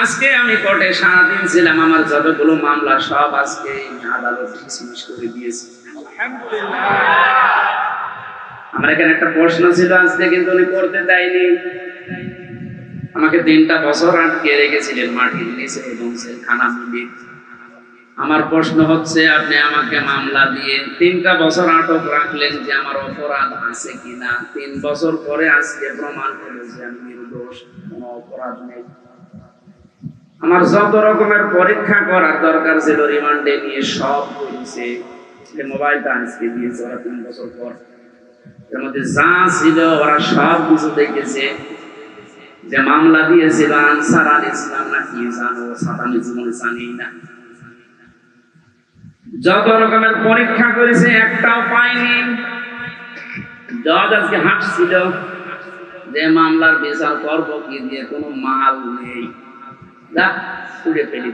আজকে আমি কোর্টে সারাদিন ছিলাম, আমার যতগুলো মামলা সব আজকে আদালত ডিসমিস করে দিয়েছে। আমার এখানে একটা প্রশ্ন ছিল আজকে, কিন্তু উনি করতে দেয়নি। আমাকে 3টা বছর আটকে রেখেছিলেন মাটির নিচে এবং জেলখানা মিলিয়ে। আমার প্রশ্ন হচ্ছে, আপনি আমাকে মামলা দিয়ে 3টা বছর আটক রাখলেন যে আমার অপরাধ আছে কিনা। 3 বছর পরে আজকে প্রমাণ হলো যে আমি নির্দোষ, কোনো অপরাধ নেই। আমার যত রকমের পরীক্ষা করার দরকার ছিল রিমান্ডে নিয়ে সব করেছে। যে মোবাইলটা আজকে দিয়েছে ওরা 3 বছর পর, এর মধ্যে যা ছিল ওরা সব কিছু দেখেছে। যে মামলা দিয়েছিল আনসার আল ইসলাম না কি জানো, সাতানি জীবনে জানি না, যত রকমের পরীক্ষা করেছে একটাও পাইনি। জজ আজকে হাসছিল যে মামলার বিচার করবো কি দিয়ে, কোনো মাল নেই, ছুড়ে ফেলি।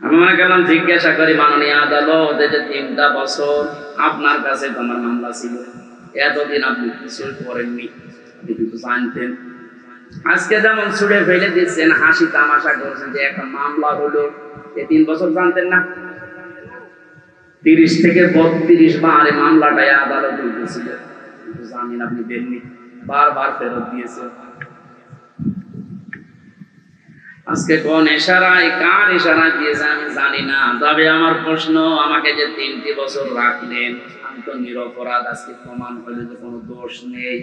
আমি মনে করলাম জিজ্ঞাসা করি, মাননীয় আদালত, যে 3টা বছর আপনার কাছে তোমার মামলা ছিল, এতদিন আপনি কিছুই করেননি, আপনি কিন্তু জানতেন। আজকে যেমন ছুড়ে ফেলে দিচ্ছেন, হাসি তামাশা করছেন যে একটা মামলা হলো, এই 3 বছর জানতেন না? 30 থেকে 32 বার এই মামলাটাই আদালত উঠেছিল, কিন্তু জামিন আপনি দেননি, বারবার ফেরত দিয়েছে। আজকে কোন ইশারায়, কার ইশারায় দিয়েছে আমি জানি না। তবে আমার প্রশ্ন, আমাকে যে 3টি বছর রাখলেন, আমি তো নিরপরাধ, আজকে প্রমাণ হলো যে কোনো দোষ নেই।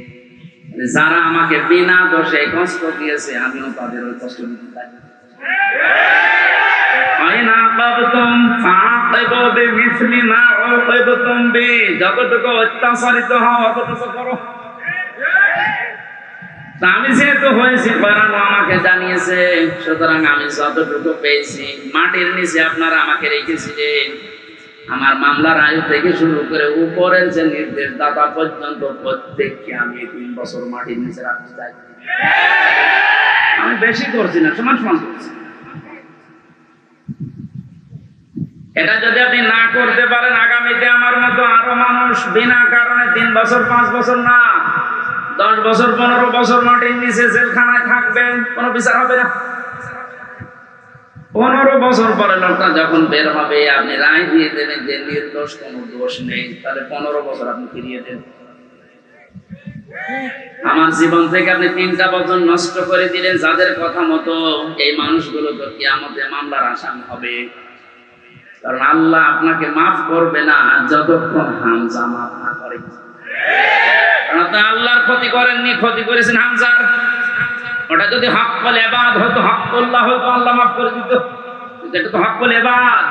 যারা আমাকে বিনা দোষে কষ্ট দিয়েছে, আমিও তাদের ওই কষ্ট দিতে চাই। যতটুকু অত্যাচারিত হও অতটুকু করো। আমি যেহেতু হয়েছি বাড়ানো আমাকে জানিয়েছে, সুতরাং আমি যতটুকু পেয়েছি, মাটির নিচে আপনারা আমাকে রেখেছিলেন, আমার মামলার আয়ু থেকে শুরু করে উপরের যে নির্দেশদাতা পর্যন্ত প্রত্যেককে আমি 3 বছর মাটির নিচে রাখতে চাই। আমি বেশি করছি না, সমান সমান করছি। এটা যদি আপনি না করতে পারেন, আগামীতে আমার মতো আরো মানুষ বিনা কারণে 3 বছর 5 বছর না 10 বছর 15 বছর মাটির নিচে জেলখানায় থাকবেন, কোনো বিচার হবে না। 15 বছর পরে লোকটা যখন বের হবে, আপনি রায় দিয়ে দেবেন যে নির্দোষ, কোনো দোষ নেই, তাহলে 15 বছর আপনি ফিরিয়ে দেন। আমার জীবন থেকে আপনি 3টা বছর নষ্ট করে দিলেন, যাদের কথা মতো এই মানুষগুলো তো কিয়ামতে মামলার আসামি হবে। কারণ আল্লাহ আপনাকে মাফ করবে না যতক্ষণ হামজা মাফ না করে। আল্লাহর ক্ষতি করেননি, ক্ষতি করেছেন হামজার। ওটা যদি হকফুল ইবাদ হতো, হকুল্লাহ হতো, আল্লাহ মাফ করে দিত। এটা তো হকফুল ইবাদ,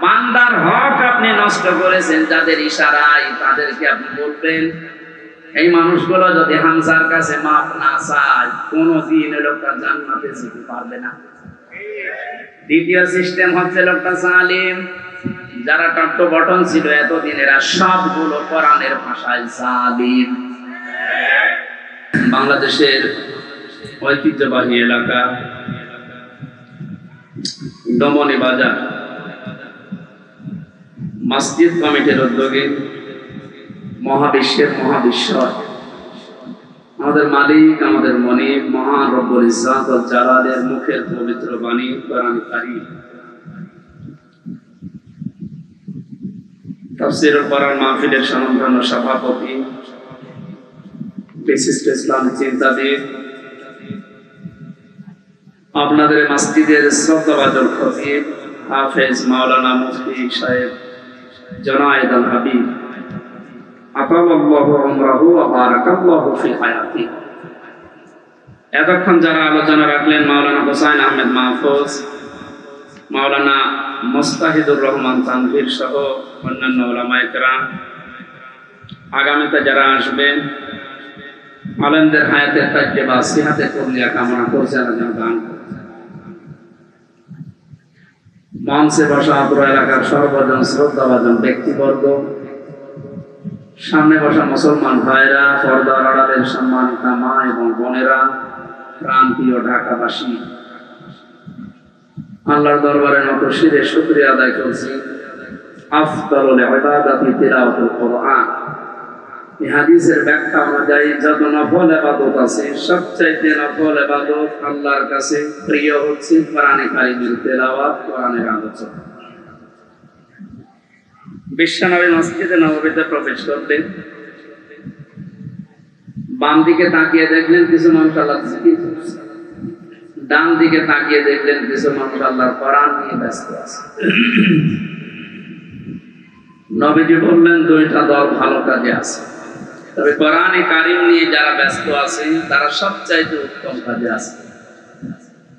বান্দার হক আপনি নষ্ট করেছেন যাদের ইশারায়, তাদেরকে আপনি বলবেন। এই মানুষগুলো যদি হামজার কাছে মাফ না চায়, কোনদিন লোকটা জান্নাতে যেতে পারবে না। দ্বিতীয় সিস্টেম হচ্ছে লোকটা জালিম। যারা টট্ট বটন ছিল এতদিন, এরা সবগুলো কোরআনের ভাষায় জালিম। বাংলাদেশের ঐতিহ্যবাহী এলাকা দমনি বাজার মসজিদ কমিটির উদ্যোগে মহাবিশ্বের মহাবিশ্বর আমাদের মালিক, আমাদের মনিব, মহান রব্বুল ইজ্জত ওয়াল জালালের মুখের পবিত্র বাণী কোরআন কারীম তাফসীরুল কোরআন মাহফিলের সম্মানিত সভাপতি, বিশিষ্ট ইসলামী চিন্তাবিদ, আপনাদের মসজিদের শ্রদ্ধাভাজন খতিব হাফেজ মাওলানা মুফতি সাহেব জনায়েদ আল হাবিব আতাল্লাহু উমরাহু ওয়া বারাকাল্লাহু ফি হায়াতি। এতক্ষণ যারা আলোচনা রাখলেন, মাওলানা হোসাইন আহমেদ মাহফুজ, মাওলানা মুস্তাহিদুর রহমান তানভীর সহ অন্যান্য উলামায়ে কেরাম, আগামীতে যারা আসবেন, আলেমদের হায়াতের তাজ্জেবা সিহাতে কুল্লিয়া কামনা করছে যেন দান। মঞ্চে বসা অত্র এলাকার সর্বজন শ্রদ্ধাভাজন ব্যক্তিবর্গ, সামনে বসা মুসলমান ভাইরা, পর্দার আড়ালের সম্মানিতা মা এবং বোনেরা, প্রান্তীয় ঢাকাবাসী, আল্লাহর দরবারে নত শিরে শুকরিয়া আদায় করছি। আফদালুল ইবাদাতি তিলাওয়াতুল কোরআন। এই হাদিসের ব্যাখ্যা অনুযায়ী যত নফল ইবাদত আছে সবচাইতে নফল ইবাদত আল্লাহর কাছে প্রিয় হচ্ছে কোরআনে কারীমের তেলাওয়াত, কোরআনের আলোচনা। বিশ্বনবী মসজিদে নববীতে প্রবেশ করলেন, বাম দিকে তাকিয়ে দেখলেন কিছু মানুষ আল্লাহর জিকির করছে, ডান দিকে তাকিয়ে দেখলেন কিছু মানুষ আল্লাহর কোরআন নিয়ে ব্যস্ত আছে। নবীজি বললেন দুইটা দল ভালো কাজে আছে, তবে কোরআনে কারীম নিয়ে যারা ব্যস্ত আছে তারা সবচাইতে উত্তম কাজে আছে।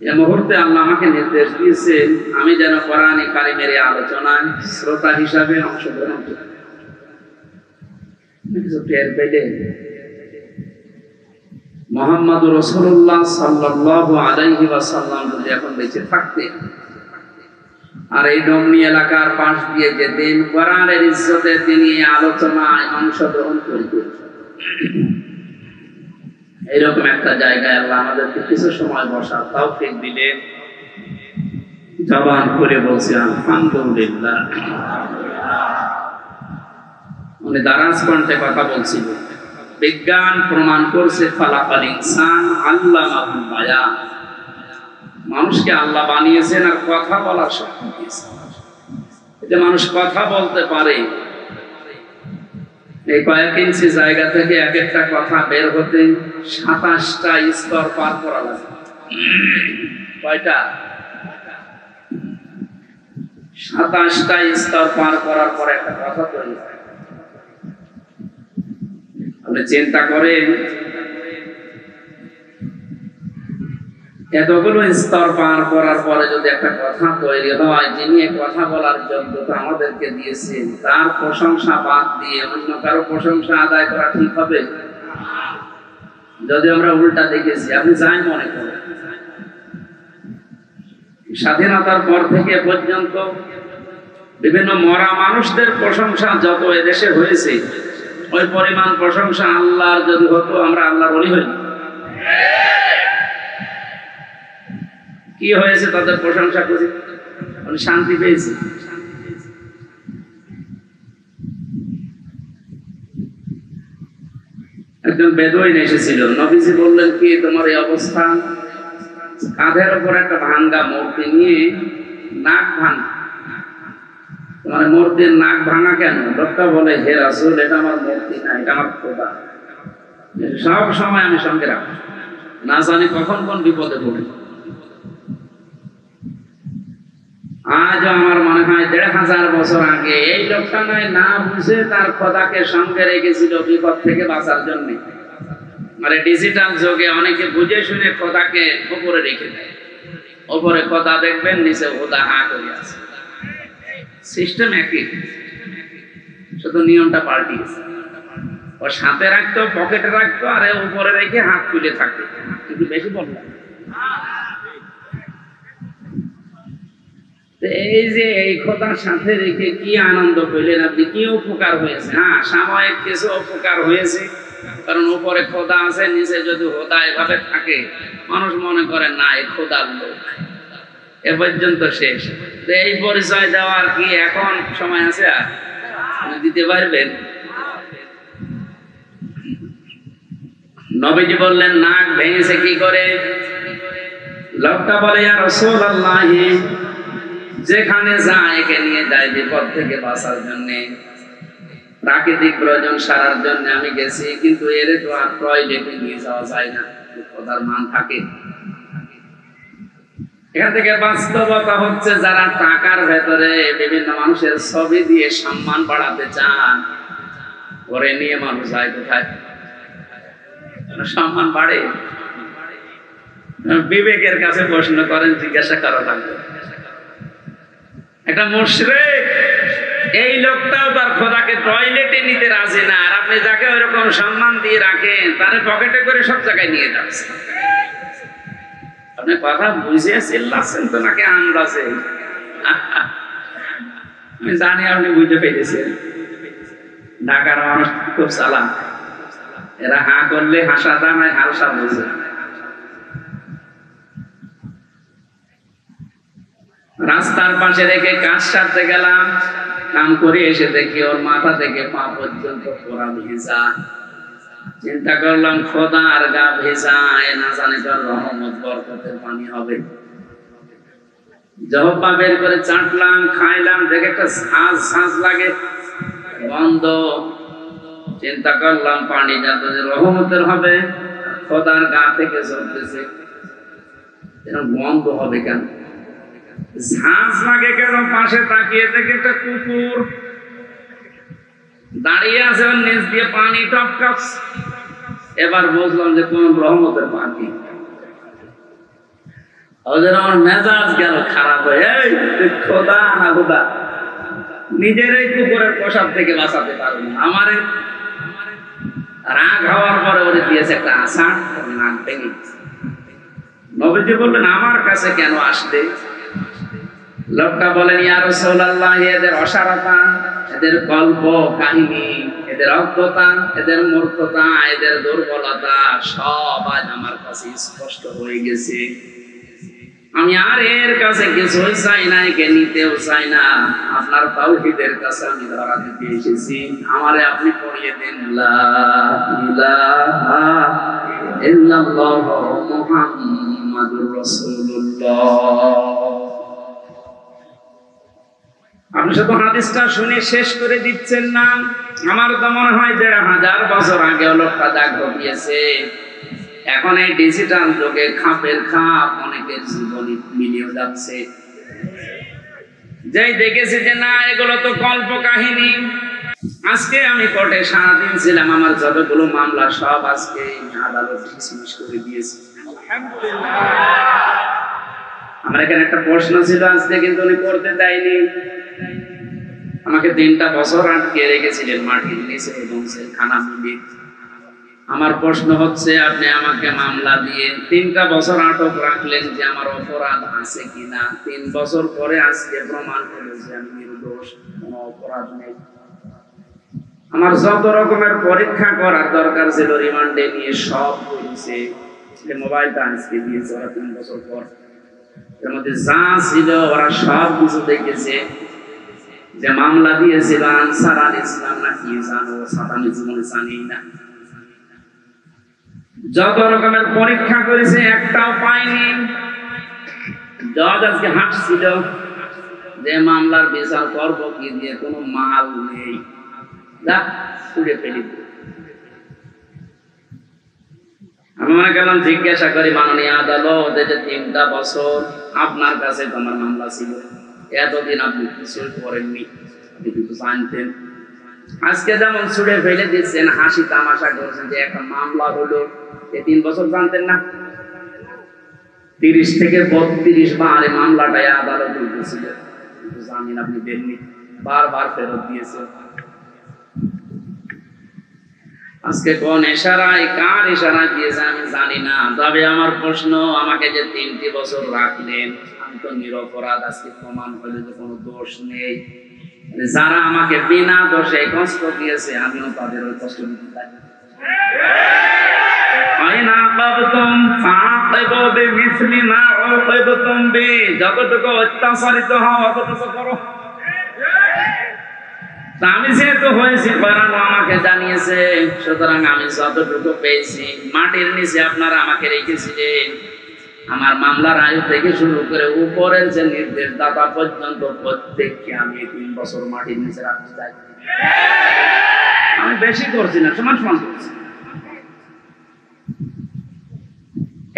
এই মুহূর্তে আল্লাহ আমাকে নির্দেশ দিয়েছেন আমি যেন কোরআনে কারীমের এই আলোচনায় শ্রোতা হিসাবে অংশগ্রহণ করি। কিছু টের পেলেন? মুহাম্মদুর রাসূলুল্লাহ সাল্লাল্লাহু আলাইহি ওয়াসাল্লাম যদি এখন বেঁচে থাকতেন আর এই ডমনি এলাকার পাশ দিয়ে যেতেন, কোরআনের ইজ্জতে তিনি এই আলোচনায় অংশগ্রহণ করতেন। এইরকম একটা জায়গায় আল্লাহ আমাদেরকে কিছু সময় বসার তৌফিক দিলেন। জবান করে বলছি আলহামদুলিল্লাহ। উনি দারাজ কণ্ঠে কথা বলছিল, বিজ্ঞান প্রমাণ করছে খালাকাল ইনসান আল্লামাহুল বায়ান, মানুষকে আল্লাহ বানিয়েছেন আর কথা বলার শক্তি দিয়েছেন। যে মানুষ কথা বলতে পারে, এই কয়েক ইঞ্চি জায়গা থেকে এক একটা কথা বের হতে 27টা স্তর পার করা লাগে। কয়টা? 27টা স্তর পার করার পর একটা কথা তৈরি হয়। আপনি চিন্তা করেন, এতগুলো স্তর পার করার পরে যদি একটা কথা তৈরি হয়, যিনি কথা বলার যোগ্যতা আমাদেরকে দিয়েছেন তার প্রশংসা বাদ দিয়ে অন্য কারো প্রশংসা আদায় করা ঠিক হবে? যদি আমরা উল্টা দেখেছি, আপনি যাই মনে করেন স্বাধীনতার পর থেকে পর্যন্ত বিভিন্ন মরা মানুষদের প্রশংসা যত এদেশে হয়েছে, ওই পরিমাণ প্রশংসা আল্লাহর যদি হতো আমরা আল্লাহর ওলি হই। কি হয়েছে তাদের প্রশংসা করি, শান্তি পেয়েছি। একজন বেদুইন এসেছিল, নবীজি বললেন কি তোমার এই অবস্থা? কাঁধের উপর একটা ভাঙ্গা মূর্তি নিয়ে নাক ভাঙা। তোমার মূর্তির নাক ভাঙা কেন? লোকটা বলে হে রাসূল, এটা আমার মূর্তি না, এটা আমার খোদা। সব সময় আমি সঙ্গে রাখি, না জানি কখন কোন বিপদে পড়ি। আজও আমার মনে হয় 1500 বছর আগে এই লোকটা নয় না বুঝে তার খোদাকে সঙ্গে রেখেছিল বিপদ থেকে বাঁচার জন্য। মানে ডিজিটাল যুগে অনেকে বুঝে শুনে খোদাকে উপরে রেখে দেয়, উপরে খোদা দেখবেন, নিচে খোদা হা করে আছে। সিস্টেম একই, শুধু নিয়মটা পাল্টিয়েছে। ও সাথে রাখতো, পকেটে রাখতো, আর উপরে রেখে হাত তুলে থাকতো। কিন্তু বেশি বললাম, এই যে এই খোদার সাথে রেখে কি আনন্দ পেলেন আপনি, কি উপকার হয়েছে? হ্যাঁ, সাময়িক কিছু উপকার হয়েছে, কারণ উপরে খোদা আছে, নিচে যদি খোদা এভাবে থাকে মানুষ মনে করে না এই খোদার লোক। এ পর্যন্ত শেষ। এই পরিচয় দেওয়ার কি এখন সময় আছে? আর দিতে পারবেন? নবীজি বললেন নাক ভেঙেছে কি করে? লোকটা বলে ইয়া রাসূলুল্লাহ, যেখানে যায় একে নিয়ে যায় বিপদ থেকে বাঁচার জন্য, প্রাকৃতিক প্রয়োজন সারার জন্য আমি গেছি, কিন্তু এর তো আর টয়লেটে নিয়ে যাওয়া যায় না, খোদার মান থাকে। এখান থেকে বাস্তবতা হচ্ছে যারা টাকার ভেতরে বিভিন্ন মানুষের ছবি দিয়ে সম্মান বাড়াতে চান, করে নিয়ে মানুষ যায় কোথায়? সম্মান বাড়ে? বিবেকের কাছে প্রশ্ন করেন, জিজ্ঞাসা করা লাগবে। একটা মুশরিক, এই লোকটাও তার খোদাকে টয়লেটে নিতে রাজি না, আর আপনি যাকে ওইরকম সম্মান দিয়ে রাখেন তারে পকেটে করে সব জায়গায় নিয়ে যাচ্ছে। আপনি কথা বুঝে চিল্লাচ্ছেন তো নাকি আন্দাজে? আমি জানি আপনি বুঝতে পেরেছেন। ঢাকার মানুষ খুব চালাক, এরা হা করলে হাসা দানায় হালসা বোঝে। রাস্তার পাশে রেখে কাজ সারতে গেলাম, কাম করে এসে দেখি ওর মাথা থেকে পা পর্যন্ত পুরা ভেজা। চিন্তা করলাম খোদা আর গা ভেজা, এ না জানে কার রহমত বরকতের পানি হবে। জহব্বা বের করে চাটলাম, খাইলাম, দেখে একটা ঝাঁজ ঝাঁজ লাগে, গন্ধ। চিন্তা করলাম পানিটা তো রহমতের হবে, খোদার গা থেকে ঝরতেছে, গন্ধ হবে কেন? ঝাঁজ লাগে কেন? পাশে তাকিয়ে দেখে একটা কুকুর দাঁড়িয়ে আছে, ওর নিচ দিয়ে পানি টপকাচ্ছে। এবার বুঝলাম যে কোন রহমতের পানি। ওদের আমার মেজাজ গেল খারাপ হয়ে, খোদা না খোদা, নিজের এই কুকুরের পোশাক থেকে বাঁচাতে পারবো না। আমার রাগ হওয়ার পরে ওরে দিয়েছে একটা আষাঢ়, নাক ভেঙে। নবীজি বললেন আমার কাছে কেন আসবে? লোকটা বলেন ইয়া রাসূলুল্লাহ, এদের অসারতা, এদের গল্প কাহিনী, এদের অজ্ঞতা, এদের মূর্খতা, এদের দুর্বলতা সব আজ আমার কাছে স্পষ্ট হয়ে গেছে। আমি আর এর কাছে কিছুই চাই না, একে নিতেও চাই না। আপনার তাওহীদের কাছে আমি ধরা দিতে এসেছি, আমারে আপনি পড়িয়ে দিন লা ইলাহা ইল্লাল্লাহু মুহাম্মাদুর রাসূলুল্লাহ। আপনি শুধু হাদিসটা শুনে শেষ করে দিচ্ছেন না। আমার তো মনে হয় ১,৫০০ বছর আগে লোকটা যা ঘটিয়েছে, এখন এই ডিজিটাল যুগে খাপের খাপ অনেকের জীবনে মিলিয়ে যাচ্ছে। যেই দেখেছি যে না এগুলো তো কল্প কাহিনী। আজকে আমি কোর্টে সারাদিন ছিলাম, আমার যতগুলো মামলা সব আজকে আদালত ডিসমিস করে দিয়েছে। আমার এখানে একটা প্রশ্ন ছিল আজকে, কিন্তু উনি করতে দেয়নি। আমাকে ৩টা বছর আটকে রেখেছিলেন মাটির নিচে এবং সেলখানা মিলিয়ে। আমার প্রশ্ন হচ্ছে, আপনি আমাকে মামলা দিয়ে ৩টা বছর আটক রাখলেন যে আমার অপরাধ আছে কিনা। ৩ বছর পরে আজকে প্রমাণ হলো যে আমি নির্দোষ, কোনো অপরাধ নেই। আমার যত রকমের পরীক্ষা করার দরকার ছিল রিমান্ডে নিয়ে সব করেছে। যে মোবাইলটা আজকে দিয়েছে ওরা ৩ বছর পর, এর মধ্যে যা ছিল ওরা সব কিছু দেখেছে। যে মামলা দিয়েছিল আনসার আল ইসলাম নাকি জানো, সাতানি জীবনে জানি না। যত রকমের পরীক্ষা করেছে একটাও পাইনি। জজ আজকে হাঁটছিল যে মামলার বিচার করব কি দিয়ে, কোনো মাল নেই, যা ছুড়ে ফেলি। আমি মনে করলাম জিজ্ঞাসা করি মাননীয় আদালত, যে 3টা বছর আপনার কাছে তোমার মামলা ছিল, এতদিন আপনি কিছুই করেননি, আপনি কিন্তু জানতেন। আজকে যেমন ছুড়ে ফেলে দিচ্ছেন, হাসি তামাশা করছেন যে একটা মামলা হলো, এই 3 বছর জানতেন না? 30 থেকে 32 বার এই মামলাটাই আদালত উঠেছিল, কিন্তু জামিন আপনি দেননি, বারবার ফেরত দিয়েছে। আজকে কোন ইশারায়, কার ইশারা দিয়েছে আমি জানি না। তবে আমার প্রশ্ন, আমাকে যে 3টি বছর রাখলেন, আমি তো নিরপরাধ। আজকে প্রমাণ হলো যে কোনো দোষ নেই। যারা আমাকে বিনা দোষে কষ্ট দিয়েছে, আমিও তাদের ওই কষ্ট দিতে চাই। যতটুকু অত্যাচারিত হও অতটুকু করো। আমি যেহেতু হয়েছি বানানো আমাকে জানিয়েছে, সুতরাং আমি যতটুকু পেয়েছি। মাটির নিচে আপনারা আমাকে রেখেছিলেন, আমার মামলার আয়ু থেকে শুরু করে উপরের যে নির্দেশদাতা পর্যন্ত প্রত্যেককে আমি 3 বছর মাটির নিচে রাখতে চাই। আমি বেশি করছি না, সমান সমান করছি।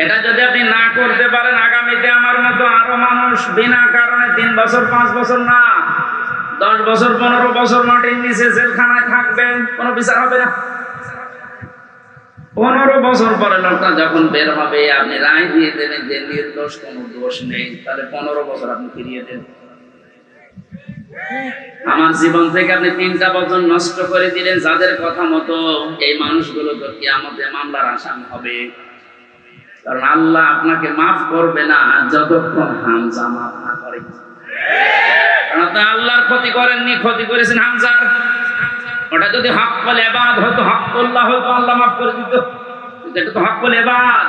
এটা যদি আপনি না করতে পারেন, আগামীতে আমার মতো আরো মানুষ বিনা কারণে 3 বছর 5 বছর না 10 বছর 15 বছর মাটির নিচে জেলখানায় থাকবেন, কোনো বিচার হবে না। 15 বছর পরে লোকটা যখন বের হবে, আপনি রায় দিয়ে দেবেন যে নির্দোষ, কোনো দোষ নেই, তাহলে 15 বছর আপনি ফিরিয়ে দেন। আমার জীবন থেকে আপনি 3টা বছর নষ্ট করে দিলেন। যাদের কথা মতো এই মানুষগুলো তো কিয়ামতে মামলার আসামি হবে, কারণ আল্লাহ আপনাকে মাফ করবে না যতক্ষণ হামজা মাফ না করে। আল্লাহর ক্ষতি করেননি, ক্ষতি করেছেন হামজার। ওটা যদি হকফুল ইবাদ হতো, হকুল্লাহ হতো, আল্লাহ মাফ করে দিত। এটা তো হকফুল ইবাদ,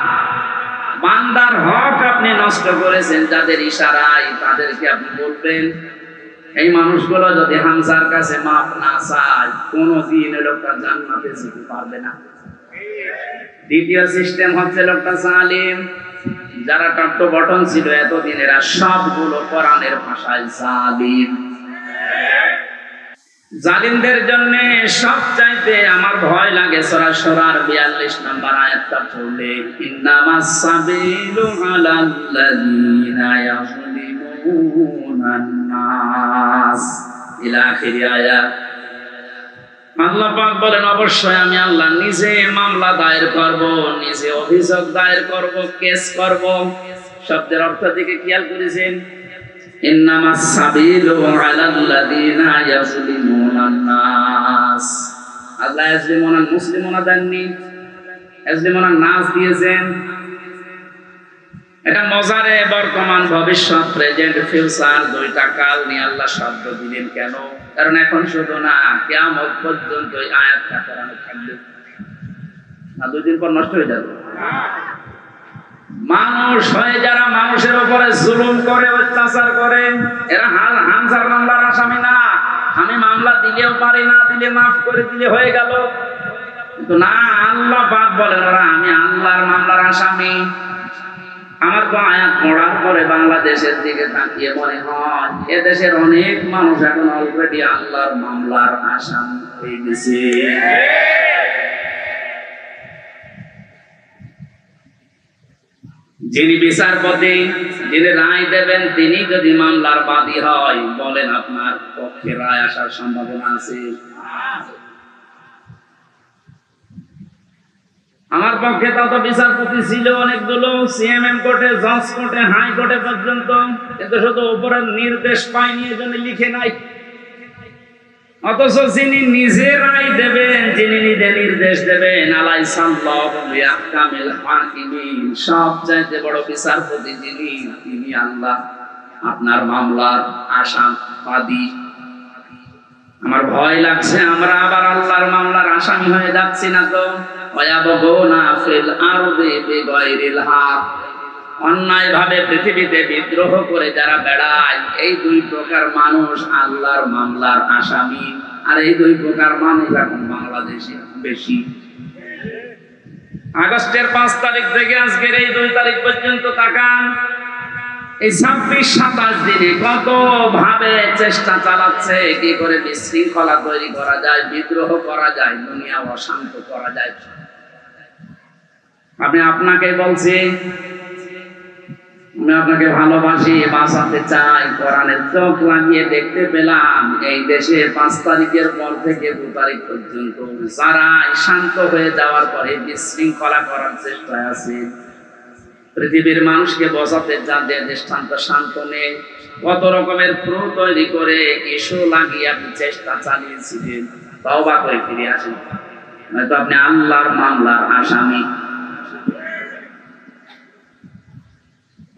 বান্দার হক আপনি নষ্ট করেছেন। যাদের ইশারায় তাদেরকে আপনি বলবেন এই মানুষগুলো যদি হামজার কাছে মাপ না চায়, কোনদিন লোকটা জান্নাতে যেতে পারবে না। দ্বিতীয় সিস্টেম হচ্ছে লোকটা জালিম। যারা টপ বটন ছিল এতদিন, এরা সবগুলো কোরআনের ভাষায় জালিম। জালিমদের জন্য সবচাইতে আমার ভয় লাগে সূরা শুরার 42 নম্বর আয়াতটা পড়লে, ইন্নামাস সাবিলু আলাল্লাযীনা ইয়াযলিমুনান নাস ইলা আখির আয়াত। আল্লাহ পাক বলেন, অবশ্যই আমি আল্লাহ নিজে মামলা দায়ের করব, নিজে অভিযোগ দায়ের করব, কেস করব। শব্দের অর্থ দিকে খেয়াল করেছেন, ইন্নামাস সাবিলু আলাল্লাযীনা ইয়াযলিমুনান নাস। আল্লাহ ইয়াযলিমুনান মুসলিমুনা দেননি, ইয়াযলিমুনান নাস দিয়েছেন। এটা মজারে বর্তমান ভবিষ্যৎ, প্রেজেন্ট ফিউচার দুইটা কাল নিয়ে আল্লাহ শব্দ দিলেন কেন? কারণ এখন শুধু না, কিয়ামত পর্যন্ত এই আয়াতটা কোরআনে থাকবে না, 2 দিন পর নষ্ট হয়ে যাবে। মানুষ হয়ে যারা মানুষের উপরে জুলুম করে, অত্যাচার করে, এরা হামজার মামলার আসামি না। আমি মামলা দিলেও পারি, না দিলে মাফ করে দিলে হয়ে গেল, কিন্তু না, আল্লাহ পাক বলেন ওরা আমি আল্লাহর মামলার আসামি। আমার তো আয়াত পড়ার পরে বাংলাদেশের দিকে তাকিয়ে মনে হয় এদেশের অনেক মানুষ এখন অলরেডি আল্লাহর মামলার আসামি হয়ে গেছে। যিনি বিচারপতি, যিনি রায় দেবেন, তিনি যদি মামলার বাদী হয়, বলেন আপনার পক্ষে রায় আসার সম্ভাবনা আছে? আমার পক্ষে তত বিচারপতি ছিল অনেকগুলো, সিএমএম কোর্টে, জজ কোর্টে, হাই কোর্টে পর্যন্ত, কিন্তু শুধু উপরের নির্দেশ পাইনি, এজন্য লিখে নাই। অথচ যিনি নিজে রায় দেবেন, যিনি নিজে নির্দেশ দেবেন, আলাইসাল্লাহু বিআহকামিল হাকিমিন, সবচাইতে বড় বিচারপতি যিনি, তিনি আল্লাহ আপনার মামলার আসামি। আমার ভয় লাগছে আমরা আবার আল্লাহর মামলার আসামি হয়ে যাচ্ছি না তো? ওয়ায়াবগুনা ফিল আরদি বিগাইরিল হক, অন্যায় ভাবে পৃথিবীতে বিদ্রোহ করে যারা বেড়ায়, এই 2 প্রকার মানুষ আল্লাহর মামলার আসামি। আর এই 2 প্রকার মানুষ এখন বাংলাদেশে বেশি। আগস্টের 5 তারিখ থেকে আজকের এই 2 তারিখ পর্যন্ত তাকান, এই 26-27 দিনে কত ভাবে চেষ্টা চালাচ্ছে কি করে বিশৃঙ্খলা তৈরি করা যায়, বিদ্রোহ করা যায়, দুনিয়া অশান্ত করা যায়। আমি আপনাকে বলছি, আমি আপনাকে ভালোবাসি, বাঁচাতে চাই। কোরআনের চোখ লাগিয়ে দেখতে পেলাম এই দেশে 5 তারিখের পর থেকে 2 তারিখ পর্যন্ত যারা শান্ত হয়ে যাওয়ার পরে বিশৃঙ্খলা করার চেষ্টায় আছে, পৃথিবীর মানুষকে বোঝাতে যাদের দৃষ্টান্ত শান্ত নেই, কত রকমের প্রো তৈরি করে ইস্যু লাগিয়ে আপনি চেষ্টা চালিয়েছিলেন, তওবা করে ফিরে আসেন, নয়তো আপনি আল্লাহর মামলার আসামি।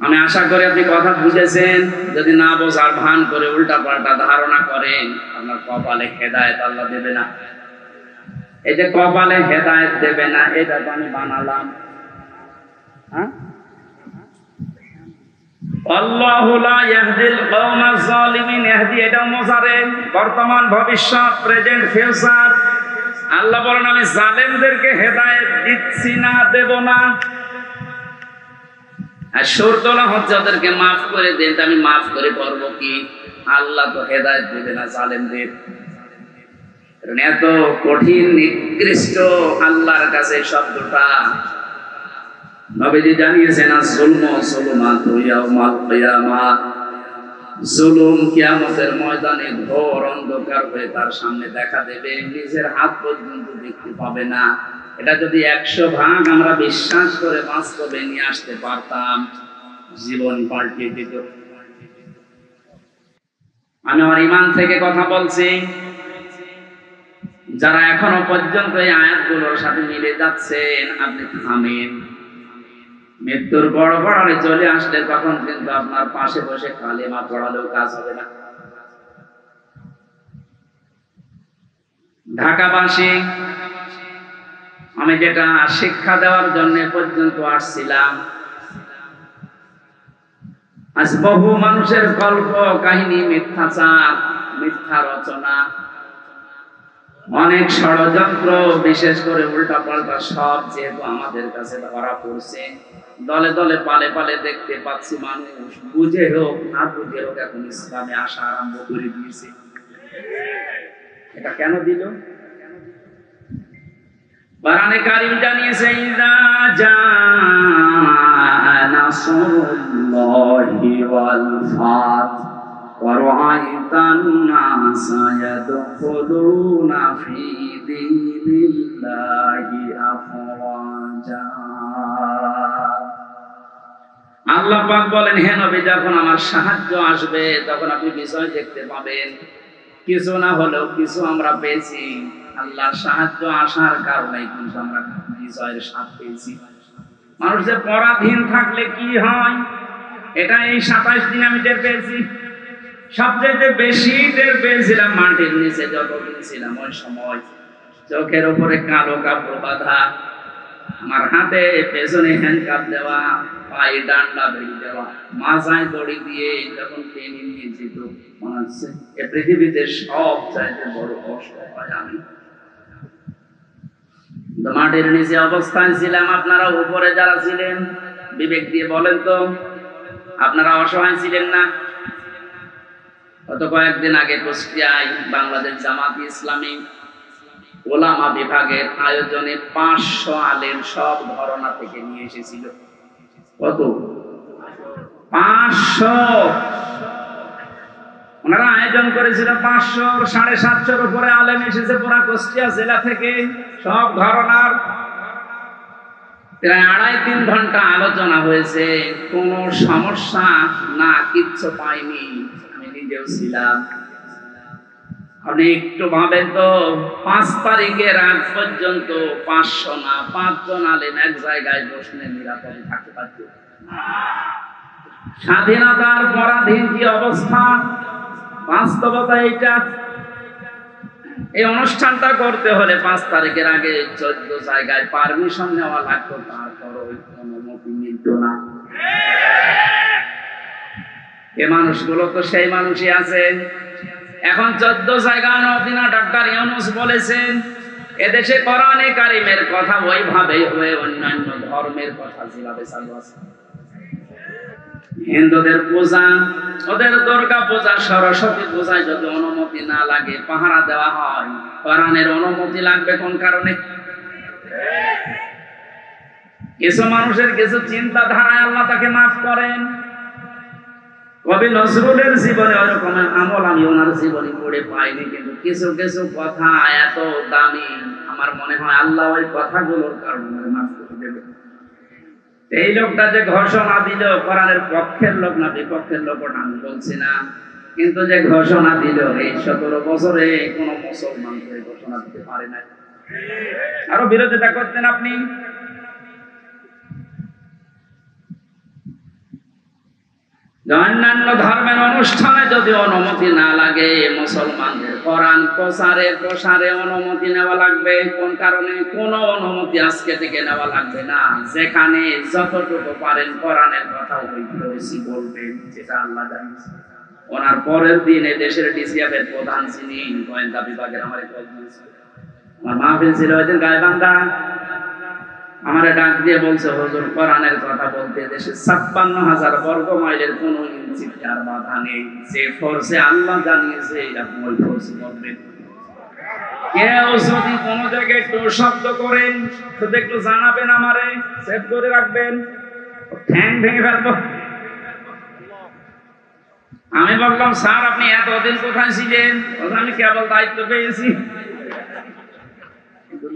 আমি আশা করি আপনি কথা বুঝেছেন। যদি না বোঝার ভান করে উল্টা পাল্টা ধারণা করেন, আপনার কপালে হেদায়েত আল্লাহ দেবে না। এই যে কপালে হেদায়েত দেবে না, এটা তো আমি বানালাম। আল্লাহু লা ইয়াহদিল কওমাজ জালিমিন, ইহদি এটা মুজারে, বর্তমান ভবিষ্যৎ, প্রেজেন্ট ফিউচার। আল্লাহ বলেন আমি জালেমদেরকে হেদায়েত দিচ্ছি না, দেব না। আর সুরতলা হচ্ছে ওদেরকে মাফ করে দেন, আমি মাফ করে পারবো কি? আল্লাহ তো হেদায়েত দেবে না জালেমদের। এত কঠিন নিকৃষ্ট আল্লাহর কাছে শব্দটা। নবীজি জানিয়েছেন যুলমু যুলমাতু ইয়াউমাল কিয়ামাহ, জুলুম কিয়ামতের ময়দানে ঘোর অন্ধকার হয়ে তার সামনে দেখা দেবে, নিজের হাত পর্যন্ত দেখতে পাবে না। এটা যদি 100 ভাগ আমরা বিশ্বাস করে বাস্তবে নিয়ে আসতে পারতাম, জীবন পাল্টিয়ে দিত। আমি আমার ঈমান থেকে কথা বলছি। যারা এখনো পর্যন্ত এই আয়াতগুলোর সাথে মিলে যাচ্ছেন, আপনি থামেন। মৃত্যুর বড় বড় চলে আসলে তখন কিন্তু আপনার পাশে বসে কালেমা পড়ালেও কাজ হবে না। ঢাকাবাসী, আমি যেটা শিক্ষা দেওয়ার জন্য পর্যন্ত আসছিলাম, আজ বহু মানুষের গল্প কাহিনী মিথ্যাচার, মিথ্যা রচনা, অনেক ষড়যন্ত্র, বিশেষ করে উল্টা পাল্টা সব যেহেতু আমাদের কাছে ধরা পড়ছে, দলে দলে পালে পালে দেখতে পাচ্ছি মানুষ বুঝে হোক না বুঝে হোক এখন ইসলামে আসা আরম্ভ করে দিয়েছে। এটা কেন দিল? কোরআনে কারীম জানিয়েছে, ইযা জাআ নাসরুল্লাহি ওয়াল ফাত ওয়া রাআইতান নাসা ইয়াদখুলুনা ফি দীনিল্লাহি আফওয়াজা। আল্লাহ পাক বলেন, হে নবী, যখন আমার সাহায্য আসবে তখন আপনি বিজয় দেখতে পাবেন। কিছু না হলেও কিছু আমরা পেয়েছি। আল্লাহর সাহায্য আসার কারণে কিন্তু আমরা বিজয়ের স্বাদ পেয়েছি। মানুষ যে পরাধীন থাকলে কি হয়, এটা এই 27 দিন আমি টের পেয়েছি। সবচেয়ে বেশি টের পেয়েছিলাম মাটির নিচে যতদিন ছিলাম, ওই সময় চোখের উপরে কালো কাপড় বাঁধা, আমার হাতে পেছনে হ্যান্ডকাপ দেওয়া, পায়ে ডান্ডা বেড়ি দেওয়া, মাথায় দড়ি দিয়ে যখন টেনে নিয়ে যেত, মনে হচ্ছে এ পৃথিবীতে সব চাইতে বড় কষ্ট হয় আমি। মাটির নিচে অবস্থায় ছিলাম। আপনারা উপরে যারা ছিলেন বিবেক দিয়ে বলেন তো, আপনারা অসহায় ছিলেন না? গত কয়েকদিন আগে কুষ্টিয়ায় বাংলাদেশ জামাত ইসলামী ওলামা বিভাগের আয়োজনে 500 আলেম সব ধরনা থেকে নিয়ে এসেছিল। কত? 500। ওনারা আয়োজন করেছিল 500, 750 উপরে আলেম এসেছে পুরা কুষ্টিয়া জেলা থেকে, সব ধরনার। প্রায় 2.5-3 ঘন্টা আলোচনা হয়েছে, কোনো সমস্যা না, কিচ্ছু পাইনি। আমি নিজেও ছিলাম। আপনি একটু ভাবেন তো, 5 তারিখের আগ পর্যন্ত 500 না 5 জন আলেম এক জায়গায় বসলে নিরাপদে থাকতে পারত? স্বাধীনতার পরাধীন কি অবস্থা, বাস্তবতা এইটা। এই অনুষ্ঠানটা করতে হলে 5 তারিখের আগে 14 জায়গায় পারমিশন নেওয়া লাগতো, তারপর ওই অনুমতি মিলত না। এ মানুষগুলো তো সেই মানুষই আছে। এখন 14 জায়গা অনুমতি না। ডক্টর ইউনূস বলেছেন, এদেশে কোরআনে কারীমের কথা ওইভাবে হয়ে অন্যান্য ধর্মের কথা যেভাবে চালু আছে। হিন্দুদের পূজা, ওদের দুর্গা পূজা, সরস্বতী পূজায় যদি অনুমতি না লাগে, পাহারা দেওয়া হয়, কোরআনের অনুমতি লাগবে কোন কারণে? কিছু মানুষের কিছু চিন্তাধারায় আল্লাহ তাকে মাফ করেন। কবি নজরুলের জীবনে ওরকম আমল আমি ওনার জীবনে পড়ে পাইনি, কিন্তু কিছু কিছু কথা এত দামি, আমার মনে হয় আল্লাহ ওই কথাগুলোর কারণে মাফ করে দেবে। এই লোকটা যে ঘোষণা দিল, কোরআনের পক্ষের লোক না বিপক্ষের লোক ওটা আমি বলছি না, কিন্তু যে ঘোষণা দিল, এই 17 বছরে কোনো মুসলমান এই ঘোষণা দিতে পারে না। আরো বিরোধিতা করতেন আপনি। অন্যান্য ধর্মের অনুষ্ঠানে যদি অনুমতি না লাগে, মুসলমানদের কোরআন প্রসারে অনুমতি নেওয়া লাগবে। কোন কারণে? কোনো অনুমতি আজকে থেকে নেওয়া লাগবে না। যেখানে যতটুকু পারেন কোরআনের কথা বেশি বলবেন, যেটা আল্লাহ জানিয়েছে। ওনার পরের দিন দেশের ডিসিএফের প্রধান যিনি গোয়েন্দা বিভাগের, আমার মাহফিল ছিল ওই দিন গাইবান্ধা, আমার ডাক দিয়ে বলছে, হুজুর কোরআনের কথা বলতে দেশে 56,000 বর্গ মাইলের কোন ইঞ্চি আর বাধা নেই। যে ফোর্সে আল্লাহ জানিয়েছে আপনি ওই ফোর্সে করবেন। কেউ যদি কোনো জায়গায় একটু শব্দ করেন, শুধু একটু জানাবেন, আমারে সেভ করে রাখবেন, ঠ্যাং ভেঙে ফেলবো। আমি বললাম, স্যার আপনি এতদিন কোথায় ছিলেন? আমি কেবল দায়িত্ব পেয়েছি।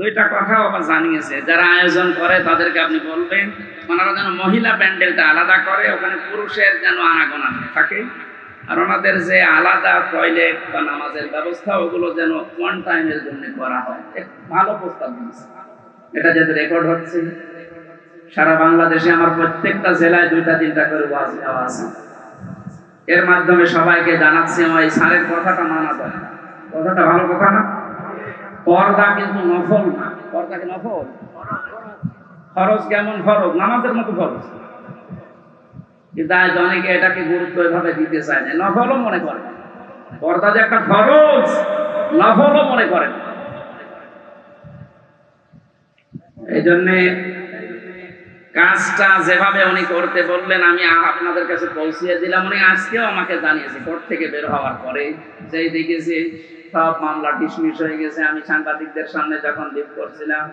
দুইটা কথা আবার জানিয়েছে, যারা আয়োজন করে তাদেরকে আপনি বলবেন ওনারা যেন মহিলা প্যান্ডেলটা আলাদা করে, ওখানে পুরুষের যেন আনাগোনা থাকে, আর ওনাদের যে আলাদা টয়লেট বা নামাজের ব্যবস্থা, ওগুলো যেন ওয়ান টাইমের জন্য করা হয়। ভালো প্রস্তাব দিয়েছে। এটা যেহেতু রেকর্ড হচ্ছে সারা বাংলাদেশে, আমার প্রত্যেকটা জেলায় 2-3টা করে ওয়াজ দেওয়া আছে। এর মাধ্যমে সবাইকে জানাচ্ছি, ওই স্যারের কথাটা মানা যায়। কথাটা ভালো কথা না? পর্দা কিন্তু নফল না। পর্দা কি নফল? ফরজ কেমন ফরজ? নামাজের মতো ফরজ। কিন্তু আজ অনেকে এটাকে গুরুত্ব এভাবে দিতে চায় না, নফলও মনে করে। পর্দা যে একটা ফরজ, নফলও মনে করেন। এই জন্যে কাজটা যেভাবে উনি করতে বললেন আমি আপনাদের কাছে পৌঁছিয়ে দিলাম। উনি আজকেও আমাকে জানিয়েছে কোর্ট থেকে বের হওয়ার পরে, যেই দেখেছি সব মামলা ডিসমিস হয়ে গেছে। আমি সাংবাদিকদের সামনে যখন লিভ করছিলাম,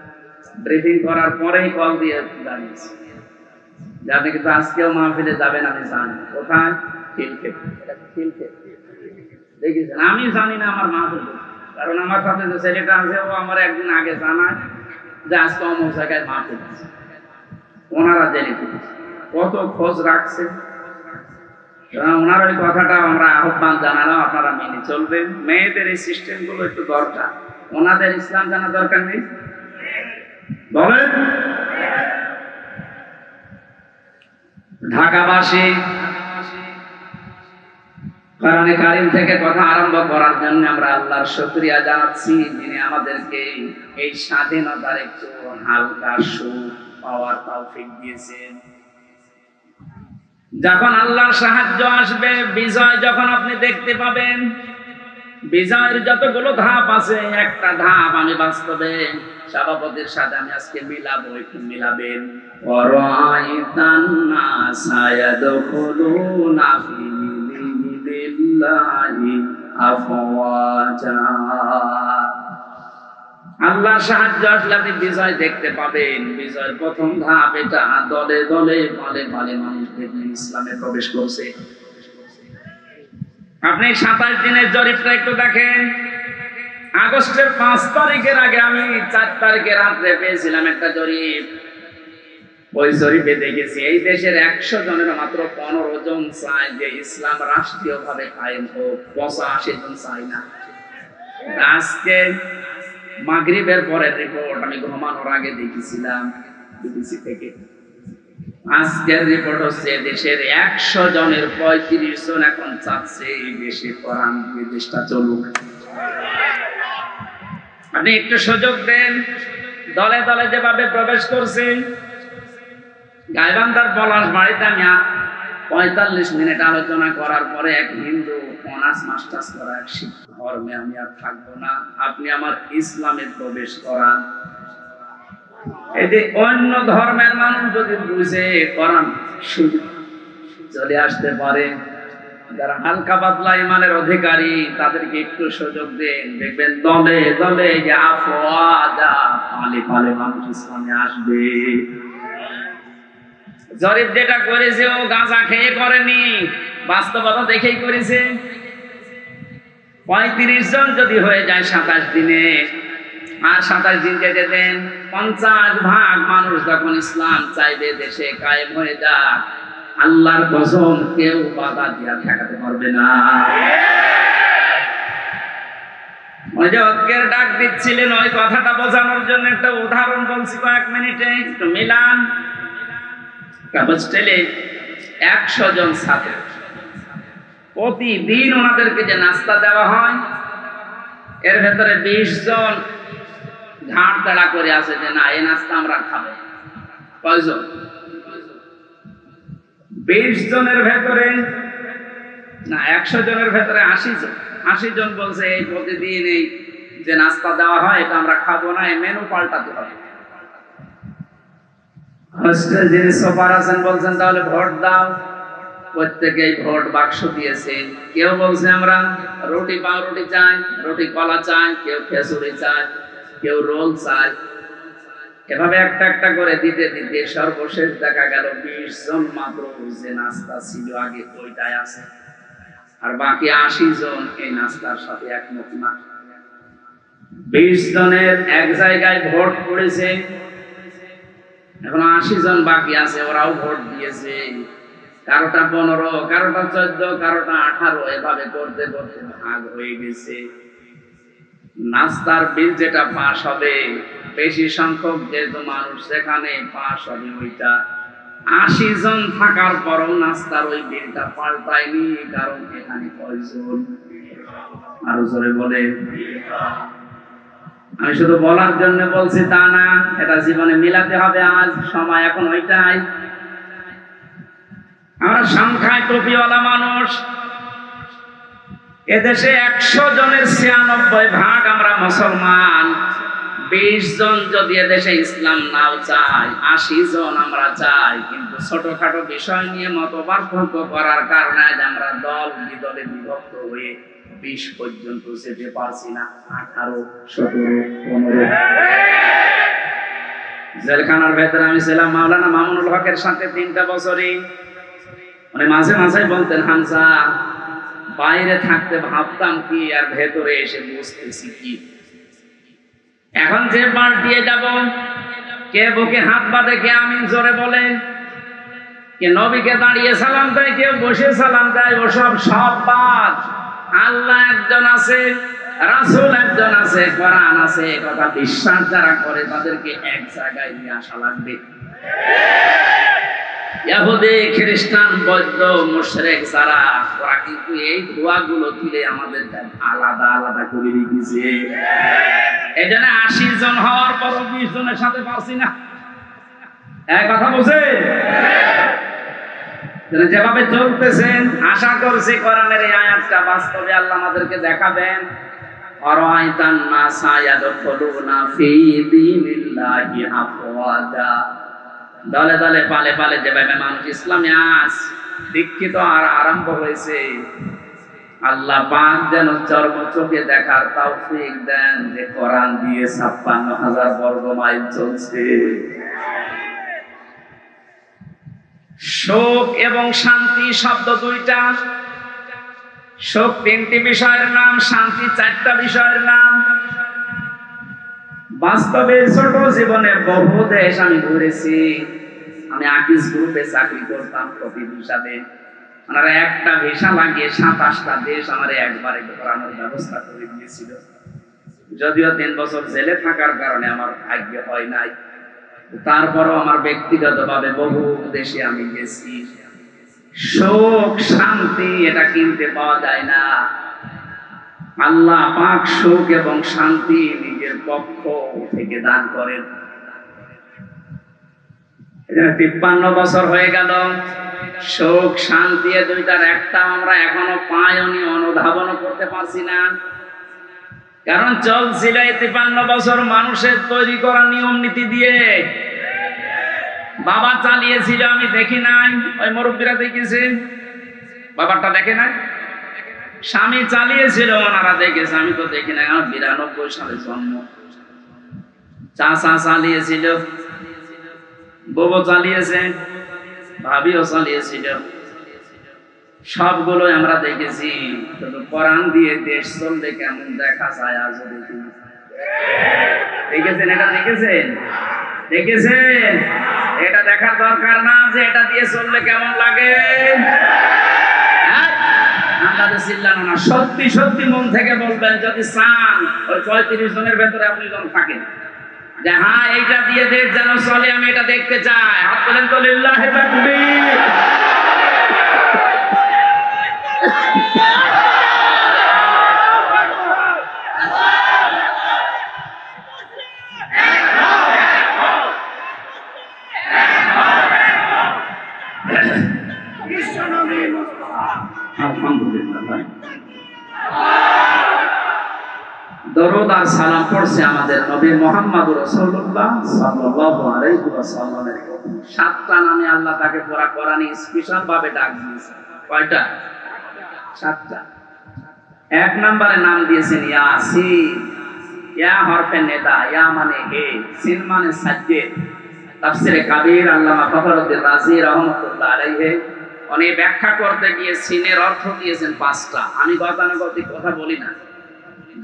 ব্রিফিং করার পরেই কল দিয়ে জানিয়েছি যে আপনি কিন্তু আজকেও মাহফিলে যাবেন। আমি জানি কোথায়, দেখেছেন। আমি জানি না আমার মাহফিল, কারণ আমার সাথে যে ছেলেটা আছে ও আমার একদিন আগে জানায় যে আজকে অমুক জায়গায় মাহফিল আছে। ওনারা জেনে ফেলেছে, কত খোঁজ রাখছে। ওনার ওই কথাটা আমরা আহ্বান জানালাম, আপনারা মেনে চলবেন। মেয়েদের এই সিস্টেম গুলো একটু দরকার, ওনাদের ইসলাম জানা দরকার নেই বলেন। ঢাকাবাসী কোরআনে কারীম থেকে কথা আরম্ভ করার জন্য আমরা আল্লাহর শুকরিয়া জানাচ্ছি, যিনি আমাদেরকে এই স্বাধীনতার একটু হালকা সুখ পাওয়ার তৌফিক দিয়েছেন। যখন আল্লাহর সাহায্য আসবে, বিজয় যখন আপনি দেখতে পাবেন, বিজয়ের যতগুলো ধাপ আছে, একটা ধাপ আমি বাস্তবে সভাপতির সাথে আমি আজকে মিলাবো, একটু মিলাবেন। ওয়ারাইতান নাসা ইয়াদখুলুনা ফি দীনিল্লাহি আফওয়াজা। আল্লাহর সাহায্য আসলে আপনি বিজয় দেখতে পাবেন। বিজয়ের প্রথম ধাপ এটা, দলে দলে পালে পালে মানুষ দেখবেন ইসলামে প্রবেশ করছে। আপনি 27 দিনের জরিপটা একটু দেখেন। আগস্টের 5 তারিখের আগে আমি 4 তারিখে রাত্রে পেয়েছিলাম একটা জরিপ। ওই জরিপে দেখেছি এই দেশের 100 জনের মাত্র 15 জন চায় যে ইসলাম রাষ্ট্রীয়ভাবে কায়েম হোক, 85 জন চায় না। আজকে মাগরিবের পরের রিপোর্ট আমি ঘুমানোর আগে দেখেছিলাম বিবিসি থেকে। আজকের রিপোর্ট হচ্ছে দেশের 100 জনের 35 জন এখন চাচ্ছে এই দেশে কোরআন দিয়ে দেশটা চলুক। আপনি একটু সুযোগ দেন। দলে দলে যেভাবে প্রবেশ করছে, গাইবান্ধার পলাশ বাড়িতে আমি 45 মিনিট আলোচনা করার পরে এক হিন্দু অনার্স মাস্টার্স করা এক শিক্ষক, ধর্মে আমি আর থাকবো না, আপনি আমার ইসলামে প্রবেশ করান। এই যে অন্য ধর্মের মানুষ যদি বুঝে কোরআন চলে আসতে পারে, যারা হালকা পাতলা ইমানের অধিকারী তাদেরকে একটু সুযোগ দেন, দেখবেন দলে দলে যে আফওয়াজা পালে পালে মানুষ ইসলামে আসবে। জরিপ যেটা করেছে ও গাঁজা খেয়ে করেনি, বাস্তবতা দেখেই করেছে। 35 জন যদি হয়ে যায় 27 দিনে, আর 27 দিন যেতে দেন, 50% মানুষ যখন ইসলাম চাইবে দেশে কায়েম হয়ে যাক, আল্লাহর কসম কেউ বাধা দিয়া ঠেকাতে পারবে না। ওই যে ঐক্যের ডাক দিচ্ছিলেন, ওই কথাটা বোঝানোর জন্য একটা উদাহরণ বলছি কয়েক মিনিটে, একটু মিলান। হোস্টেলে 100 জন ছাত্র, প্রতিদিন ওনাদেরকে যে নাস্তা দেওয়া হয়, এর ভেতরে 20 জন ঘাড় তাড়া করে আছে যে না এই নাস্তা আমরা খাবো। কয়জন? 20 জনের ভেতরে না, 100 জনের ভেতরে 80 জন। 80 জন বলছে এই প্রতিদিন এই যে নাস্তা দেওয়া হয় এটা আমরা খাবো না, এই মেনু পাল্টাতে হবে। হোস্টেল যিনি সুপার আছেন বলছেন তাহলে ভোট দাও। প্রত্যেকেই ভোট বাক্স দিয়েছে। কেউ বলছে আমরা রুটি পাউরুটি চাই, রুটি কলা চাই, কেউ খেসুড়ি চাই, কেউ রোল চাই। এভাবে একটা একটা করে দিতে দিতে সর্বশেষ দেখা গেল 20 জন মাত্র যে নাস্তা ছিল আগে ওইটাই আছে, আর বাকি 80 জন এই নাস্তার সাথে একমত না। 20 জনের এক জায়গায় ভোট পড়েছে, এখন 80 জন বাকি আছে, ওরাও ভোট দিয়েছে। কারোটা 15, কারোটা 14, কারোটা 18, এভাবে করতে করতে ভাগ হয়ে গেছে। নাস্তার বিল যেটা পাস হবে, বেশি সংখ্যক যেহেতু মানুষ সেখানে পাস হবে ওইটা। 80 জন থাকার পরও নাস্তার ওই বিলটা পাল্টায়নি, কারণ এখানে কয়জন? আরো জোরে বলে। আমি শুধু বলার জন্য বলছি তা না, এটা জীবনে মিলাতে হবে। আজ সময় এখন ওইটাই। আমরা সংখ্যায় টুপিওয়ালা মানুষ। এদেশে 100 জনের 96 ভাগ আমরা মুসলমান। 20 জন যদি এদেশে ইসলাম নাও চাই, 80 জন আমরা চাই, কিন্তু ছোটখাটো বিষয় নিয়ে মত পার্থক্য করার কারণে আমরা দল বিদলে বিভক্ত হয়ে 20 পর্যন্ত যেতে পারছি না। 18, 17, 15। জেলখানার ভেতরে আমি ছিলাম মাওলানা মামুনুল হকের সাথে 3টা বছরই। মানে মাঝে মাঝে বলতেন, হামজা বাইরে থাকতে ভাবতাম কি আর ভেতরে এসে বুঝতেছি কি। এখন যে পাল্টিয়ে যাব, কে বুকে হাত বাঁধে, কে আমিন জোরে বলে, কে নবীকে দাঁড়িয়ে সালাম দেয়, কেউ বসে সালাম দেয়, ওসব সব বাদ। আল্লাহ একজন আছে, রাসূল একজন আছে, কোরআন আছে, কথা বিশ্বাস যারা করে তাদেরকে এক জায়গায় নিয়ে আসা লাগবে। ইহুদি, খ্রিস্টান, বৌদ্ধ, মুশরিক যারা, ওরা কিন্তু এই দোয়াগুলো তুলে আমাদের আলাদা আলাদা করে রেখেছে। এই জন্য 80 জন হওয়ার পর 20 জনের সাথে পারছি না। এক কথা বলছে, যেভাবে চলতেছেন আশা করছি কোরআনের এই আয়াতটা বাস্তবে আল্লাহ আমাদেরকে দেখাবেন। আরাইতান নাসা ইয়াদখুলুনা ফি দীনিল্লাহি আফওয়াজা। দলে দলে পালে পালে যেভাবে মানুষ ইসলামে আজ দীক্ষিত আর আরম্ভ হয়েছে, আল্লাহ পাক যেন চর্ম চোখে দেখার তৌফিক দেন যে কোরআন দিয়ে 56,000 বর্গ মাইল চলছে। শোক এবং শান্তি শব্দ দুইটা। শোক 3টি বিষয়ের নাম, শান্তি 4টা বিষয়ের নাম। বাস্তবে ছোট জীবনে বহু দেশ আমি ঘুরেছি। আমি আকিস গ্রুপে চাকরি করতাম প্রতি ভিসাতে। ওনারা একটা ভিসা লাগিয়ে 27টা দেশ আমার একবারে ঘোরানোর ব্যবস্থা করে দিয়েছিল। যদিও 3 বছর জেলে থাকার কারণে আমার ভাগ্য হয় নাই, তারপরও আমার ব্যক্তিগতভাবে বহু দেশে আমি গেছি। সুখ শান্তি এটা কিনতে পাওয়া যায় না। আল্লাহ পাক সুখ এবং শান্তি নিজের পক্ষ থেকে দান করেন। 53 বছর হয়ে গেল, সুখ শান্তি এ দুইটার একটা আমরা এখনো পাইনি, অনুধাবনও করতে পারছি না। কারণ চলছিল 53 বছর মানুষের তৈরি করা নিয়ম নীতি দিয়ে। বাবা চালিয়েছিল, আমি দেখি নাই, ওই মুরব্বীরা দেখেছে, বাবারটা দেখে নাই। স্বামী চালিয়েছিল, ওনারা দেখেছে, আমি তো দেখি নাই। আমার 92 সালে জন্ম। চাচা চালিয়েছিল, বউ চালিয়েছে, ভাবিও চালিয়েছিল, সবগুলো আমরা দেখেছি। কোরআন দিয়ে দেশ চললে কেমন দেখা যায় আজও দেখি। দেখেছেন? এটা দেখেছেন? দেখেছেন? এটা দেখার দরকার না যে এটা দিয়ে চললে কেমন লাগে। চিল্লানো না, সত্যি সত্যি মন থেকে বলবেন যদি চান ওই 35 জনের ভেতরে আপনি যখন থাকেন যে হ্যাঁ এইটা দিয়ে দেশ যেন চলে, আমি এটা দেখতে চাই, হাত তোলেন তো লিল্লাহি তাকবীর। দরুদ আর সালাম পড়ছে আমাদের নবী মুহাম্মদ রাসূলুল্লাহ সাল্লাল্লাহু আলাইহি ওয়াসাল্লামের। 7টা নামে আল্লাহ তাকে পুরা কোরআনে স্পেশাল ভাবে ডাক দিয়েছে। কয়টা? 7টা। 1 নম্বরে নাম দিয়েছেন ইয়াসিন। ইয়া হরফে নেদা, ইয়া মানে হে, সিন মানে সাজ্জেদ। তাফসীরে কাবীর আল্লামা ফখরুদ্দিন রাজি রাহমাতুল্লাহ আলাইহি উনি ব্যাখ্যা করতে গিয়ে সিনের অর্থ দিয়েছেন 5টা। আমি গতানুগতিক কথা বলি না।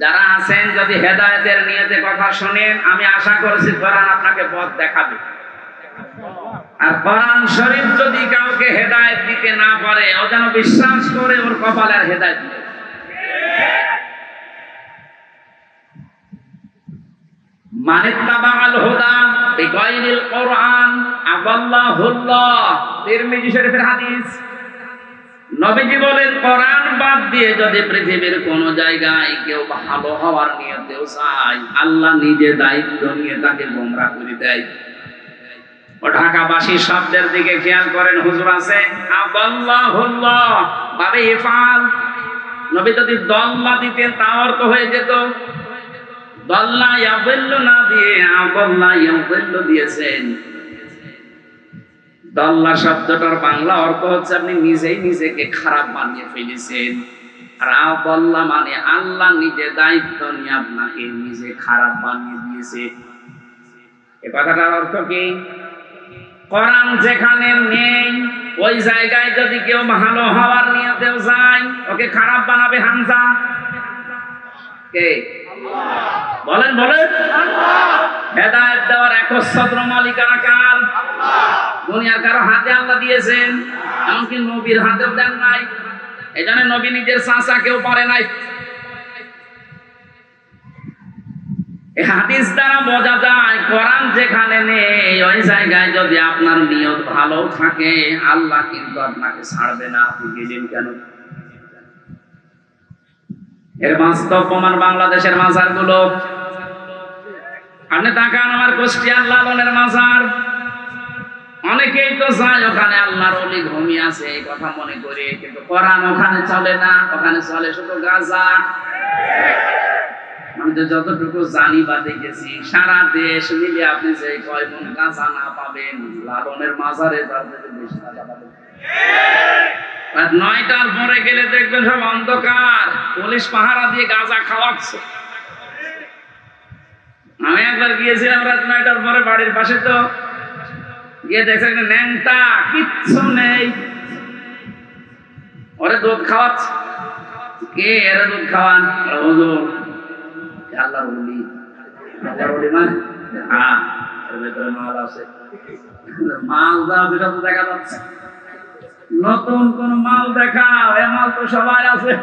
যারা আছেন যদি হেদায়েতের নিয়তে কথা শুনেন, আমি আশা করছি কোরআন আপনাকে পথ দেখাবে। আর কোরআন শরীফ যদি কাউকে হেদায়েত দিতে না পারে, ও যেন বিশ্বাস করে ওর কপালে আর হেদায়েত নেই। মানিত্তাবাআল হুদা বিগাইরিল কোরআন আদাল্লাহুল্লাহ। তিরমিজি শরীফের হাদিস। নবীজি বলেন কোরআন বাদ দিয়ে যদি পৃথিবীর কোন জায়গায় কেউ ভালো হওয়ার নিয়তেও চায়, আল্লাহ নিজে দায়িত্ব নিয়ে তাকে গোমরাহ করে দেয়। ও ঢাকাবাসী শব্দের দিকে খেয়াল করেন, হুজুর আছে আল্লাহুল্লাহ বাবে ইফাল। নবী যদি দল্লা দিতেন তা অর্থ হয়ে যেত, দল্লা ইয়াদিল্লু না দিয়ে আল্লাহ ইয়াদিল্লু দিয়েছেন। দল্লা শব্দটার বাংলা অর্থ হচ্ছে আপনি নিজেই নিজেকে খারাপ বানিয়ে ফেলেছেন। আর আল্লাহ মানে আল্লাহ নিজে দায়িত্ব নিয়ে আপনাকে নিজে খারাপ বানিয়ে দিয়েছে। এই কথাটার অর্থ কি? কোরআন যেখানে নেই ওই জায়গায় যদি কেউ ভালো হওয়ার নিয়তেও যায়, ওকে খারাপ বানাবে হামজা কে? বলেন বলেন। হেদায়েত দেওয়ার একচ্ছত্র মালিকানা কার? দুনিয়ার কারো হাতে আল্লাহ দিয়েছেন, এমনকি নবীর হাতেও দেন নাই। এই জন্য নবী নিজের চাচা কেউ পারে নাই। এই হাদিস দ্বারা বোঝা যায় কোরআন যেখানে নেই ওই জায়গায় যদি আপনার নিয়ত ভালো থাকে আল্লাহ কিন্তু আপনাকে ছাড়বে না। আপনি গেলেন কেন? এর বাস্তব প্রমাণ বাংলাদেশের মাজার গুলো। আপনি তাকান, আমার কুষ্টিয়ার লালনের মাজার, অনেকেই তো যায় ওখানে আল্লাহর ওলি ঘুমিয়ে আছে এই কথা মনে করে, কিন্তু কোরআন ওখানে চলে না, ওখানে চলে শুধু গাঁজা। আমি তো যতটুকু জানি বা দেখেছি সারা দেশ মিলে আপনি যে কয় মন গাঁজা না পাবেন, লালনের মাজারে তার থেকে বেশি গাঁজা পাবেন। রাত 9টার পরে গেলে দেখবেন সব অন্ধকার, পুলিশ পাহারা দিয়ে গাঁজা খাওয়াচ্ছে। আমি একবার গিয়েছিলাম রাত 9টার পরে বাড়ির পাশে, তো গিয়ে দেখছেন ন্যাংটা কিচ্ছু নেই, ওরে দুধ খাওয়াচ্ছে। কে এর দুধ খাওয়ান? হুজুর আল্লাহর ওলি। আল্লাহর ওলি মানে হ্যাঁ, এর ভেতরে মাল আছে। মাল দাও, যেটা তো দেখা যাচ্ছে। নতুন কোন মাল দেখাও, এ মাল তো সবাই আছে।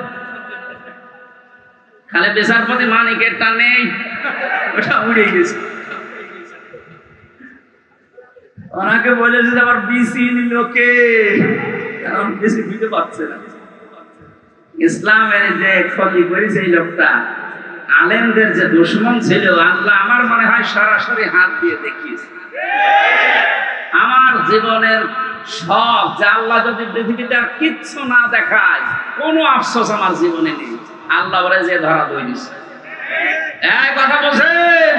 খালি বিচারপতি মানিকেরটা নেই, ওটা উড়ে গেছে। ওনাকে বলেছে যে আবার বিসি নিল কে, কারণ বেশি দিতে পারছে না। ইসলামের যে ক্ষতি করেছে এই লোকটা, আলেমদের যে দুশমন ছিল, আল্লাহ আমার মনে হয় সরাসরি হাত দিয়ে দেখিয়েছে। আমার জীবনের সব যে আল্লাহ যদি পৃথিবীতে আর কিচ্ছু না দেখায়, কোনো আফসোস আমার জীবনে নেই। আল্লাহ বলে যে ধরা দই দিছে। এই কথা বলছেন?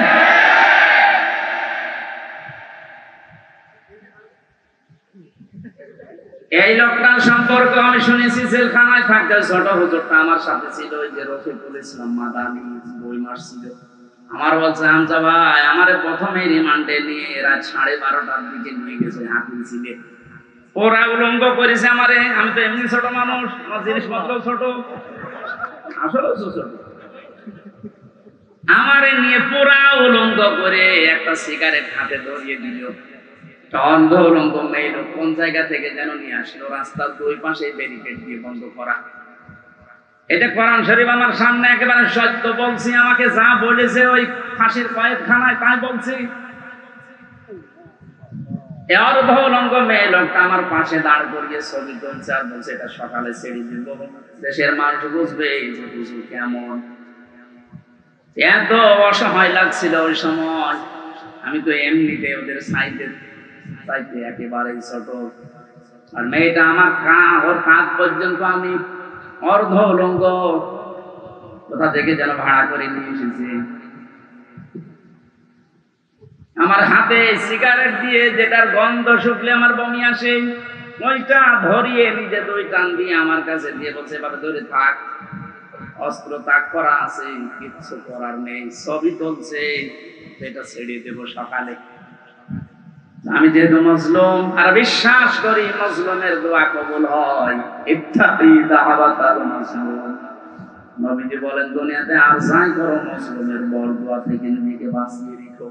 এই লোকটার সম্পর্ক আমি শুনেছি জেলখানায় থাকতে ছোট হুজুরটা আমার সাথে ছিল, ওই যে রফিকুল ইসলাম মাদানি বই মারছিল। আমার বলছে হামজা ভাই, আমারে প্রথমে রিমান্ডে নিয়ে রাত 12:30টার দিকে নিয়ে গেছে হাকিম ছিলে। ওরা উলঙ্গ করেছে আমারে, আমি তো এমনি ছোট মানুষ, আমার জিনিসপত্র ছোট, আসলে ছোট। আমারে নিয়ে পুরা উলঙ্গ করে একটা সিগারেট হাতে ধরিয়ে দিল। অন্ধ উলঙ্গ মেয়ে লোক কোন জায়গা থেকে যেন নিয়ে আসলো, রাস্তার দুই পাশে ব্যারিকেড দিয়ে বন্ধ করা। এটা কোরআন শরীফ আমার সামনে একেবারে সত্য বলছি, আমাকে যা বলেছে ওই ফাঁসির কয়েদখানায় তাই বলছি। অর্ধ উলঙ্গ মেয়ে লোকটা আমার পাশে দাঁড় করিয়ে ছবি তুলছে আর বলছে এটা সকালে ছেড়ে দিব, দেশের মানুষ বুঝবে যে হুজুর কেমন। এত অসহায় লাগছিল ওই সময়, আমি তো এমনিতে ওদের সাইডে চাইতে একেবারেই ছোট, আর মেয়েটা আমার ওর কাঁধ পর্যন্ত আমি অর্ধ উলঙ্গ, কোথা থেকে যেন ভাড়া করে নিয়ে এসেছে। আমার হাতে সিগারেট দিয়ে যেটার গন্ধ শুকলে আমার বমি আসে, ওইটা ধরিয়ে নিজে দুই টান দিয়ে আমার কাছে দিয়ে বলছে এভাবে ধরে থাক, অস্ত্র তাক করা আছে, কিচ্ছু করার নেই। ছবি তুলছে, এটা ছেড়ে দেবো সকালে। আমি যেহেতু মজলুম আর বিশ্বাস করি মজলুমের দোয়া কবুল হয়, ইত্তাকি দাওয়াতাল মাজলুম। নবীজি বলেন দুনিয়াতে আর যাই করো মজলুমের বল দোয়া থেকে নিজেকে বাঁচিয়ে রেখো।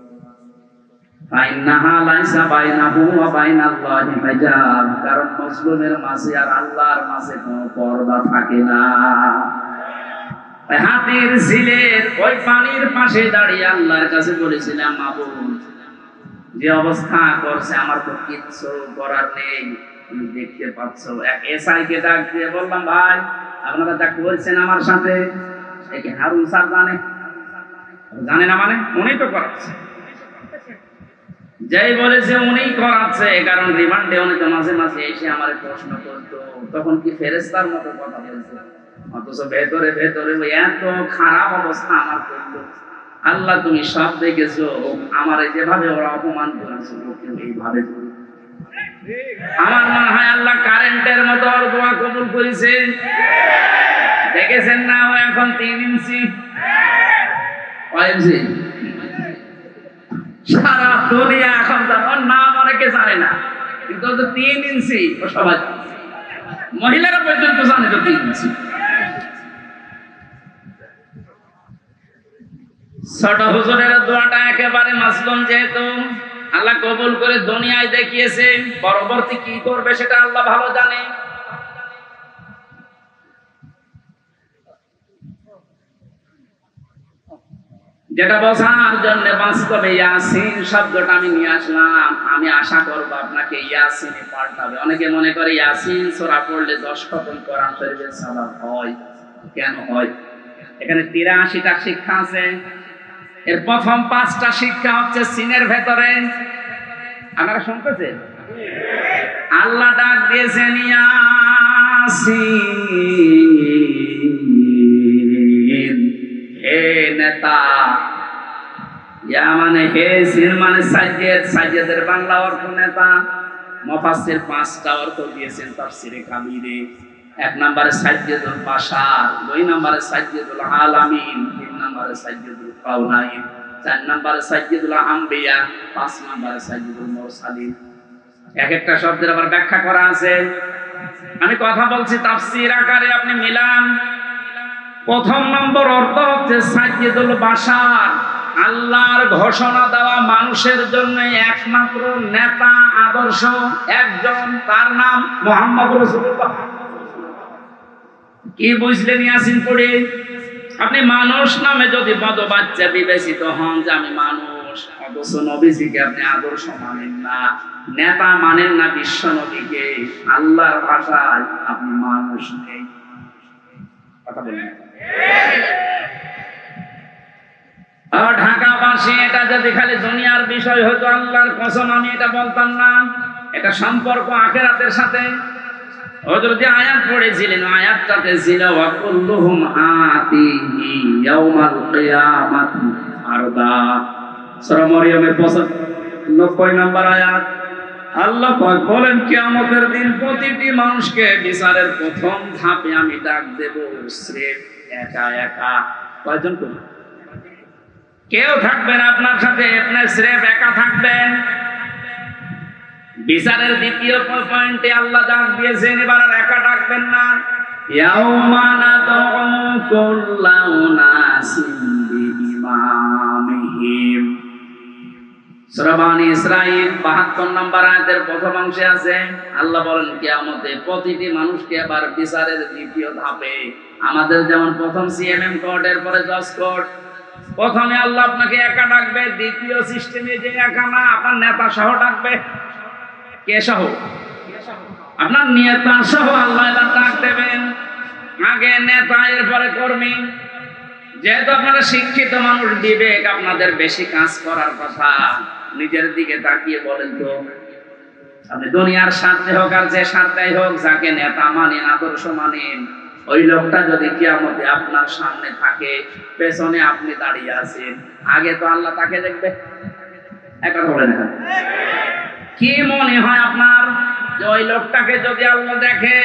ফাইন্নাহা লাইসা বাইনাহু ওয়া বাইনাল্লাহি হিজাব, কারণ মজলুমের মাঝে আর আল্লাহর মাঝে কোনো পর্দা থাকে না। হাতির ঝিলের ওই পানির পাশে দাঁড়িয়ে আল্লাহর কাছে বলেছিলাম, মাবুদ যে অবস্থা করছে আমার তো কিচ্ছু করার নেই, তুমি দেখতে পাচ্ছ। এক এসআই কে ডাক দিয়ে বললাম, ভাই আপনারা যা করছেন আমার সাথে, একে হারুন স্যার জানে না? মানে উনি তো করাচ্ছে। যাই বলেছে উনিই করাচ্ছে, কারণ রিমান্ডে অনেকে মাঝে মাঝে এসে আমার প্রশ্ন করতো, তখন কি ফেরেশতার মতো কথা বলছে, অথচ ভেতরে ভেতরে এত খারাপ অবস্থা আমার করলো। আল্লাহ তুমি সব দেখেছো, আমার যেভাবে ওরা অপমান করেছে কেউ এইভাবে। আমার মনে হয় আল্লাহ কারেন্টের মতো ওর দোয়া কবুল করেছে। দেখেছেন না, ও এখন 3 ইঞ্চি সারা দুনিয়া এখন তার নাম অনেকে জানে না, কিন্তু 3 ইঞ্চি ও সবাই, মহিলারা পর্যন্ত জানে তো 3 ইঞ্চি। ছোট হুজুরের দোয়াটা একেবারে মাসলুম, যেহেতু আল্লাহ কবুল করে দুনিয়ায় দেখিয়েছে, পরবর্তী কি করবে সেটা আল্লাহ ভালো জানে। যেটা বোঝার জন্য বাস্তবে ইয়াসিন শব্দটা আমি নিয়ে আসলাম, আমি আশা করব আপনাকে ইয়াসিনে পাল্টাবে। অনেকে মনে করে ইয়াসিন সূরা পড়লে 10 খতম কোরআন শরীফের সওয়াব হয়। কেন হয়? এখানে 83টা শিক্ষা আছে। এর প্রথম 5টা শিক্ষা হচ্ছে সিনের ভেতরে। আপনারা শুনতেছেন? আল্লাহ ডাক দিয়েছেন ইয়াসিন, হে নেতা। ইয়া মানে হে, সিন মানে সাজ্জেদ, সাজ্জেদের বাংলা অর্থ নেতা। মুফাসসির 5টা অর্থ দিয়েছেন তাফসিরে কাবীরে। 1 নম্বরে সাজ্জেদুল বাশার, 2 নম্বরে সাজ্জেদুল আলামিন, 3 নম্বরে সাজ্জেদুল কাউনাইন, 4 নম্বরে সাজ্জেদুল আম্বিয়া, 5 নম্বরে সাজ্জেদুল মুরসালিন। এক একটা শব্দের আবার ব্যাখ্যা করা আছে। আমি কথা বলছি তাফসীর আকারে, আপনি মিলান। প্রথম নম্বর অর্থ হচ্ছে সাজ্জেদুল বাশার, আল্লাহর ঘোষণা দেওয়া মানুষের জন্য একমাত্র নেতা আদর্শ একজন, তার নাম মুহাম্মদ রাসূলুল্লাহ। কি বুঝলেন ইয়াসিন পড়ে? আপনি মানুষ নামে যদি বদবাচ্চা বিবেচিত হন যে আমি মানুষ, অথচ নবীজিকে আপনি আদর্শ মানেন না, নেতা মানেন না বিশ্ব নবীকে, আল্লাহর ভাষায় আপনি মানুষ নেই। কথা বলেন। ঢাকাবাসী, এটা যদি খালি দুনিয়ার বিষয় হতো, আল্লাহর কসম আমি এটা বলতাম না। এটা সম্পর্ক আখিরাতের সাথে। হযরত যে আয়াত পড়েছিলেন, আয়াতটাতে ছিল ওয়া কুল্লুহুম আতিহি ইয়াউমাল কিয়ামাতি আরদা। সূরা মরিয়মের 95 নম্বর আয়াত। আল্লাহ পাক বলেন, কিয়ামতের দিন প্রতিটি মানুষকে বিচারের প্রথম ধাপে আমি ডাক দেব স্রেফ একা একা। কয়জন করে? কেউ থাকবেন আপনার সাথে, আপনি স্রেফ একা থাকবেন। বিচারের দ্বিতীয় পয়েন্টে আল্লাহ ডাক দিয়েছেন, এবার আর একা ডাকবেন না। ইয়াউমা নাদউ কুল্লা উনাসিন বিইমামিহিম। সূরা বনী ইসরাঈল 72 নম্বর আয়াতের প্রথম অংশে আছে, আল্লাহ বলেন কিয়ামতে প্রতিটি মানুষকে আবার বিচারের দ্বিতীয় ধাপে, আমাদের যেমন প্রথম সিএমএম কোর্ট, এরপরে জজ কোর্ট, প্রথমে আল্লাহ আপনাকে একা ডাকবে, দ্বিতীয় সিস্টেমে যে একা না, আপনার নেতা সহ ডাকবে। কে সহ? আপনার নেতা সহ আল্লাহ এবার ডাক দেবেন। আগে নেতা, এরপরে কর্মী। যেহেতু আপনারা শিক্ষিত মানুষ, বিবেক আপনাদের বেশি কাজ করার কথা। নিজের দিকে তাকিয়ে বলেন তো, আপনি দুনিয়ার স্বার্থে হোক আর যে স্বার্থেই হোক, যাকে নেতা মানেন, আদর্শ মানেন, ওই লোকটা যদি কিয়ামতে আপনার সামনে থাকে, পেছনে আপনি দাঁড়িয়ে আছেন, আগে তো আল্লাহ তাকে দেখবে। একটা বলেন, কি মনে হয় আপনার যে ওই লোকটাকে যদি আল্লাহ দেখে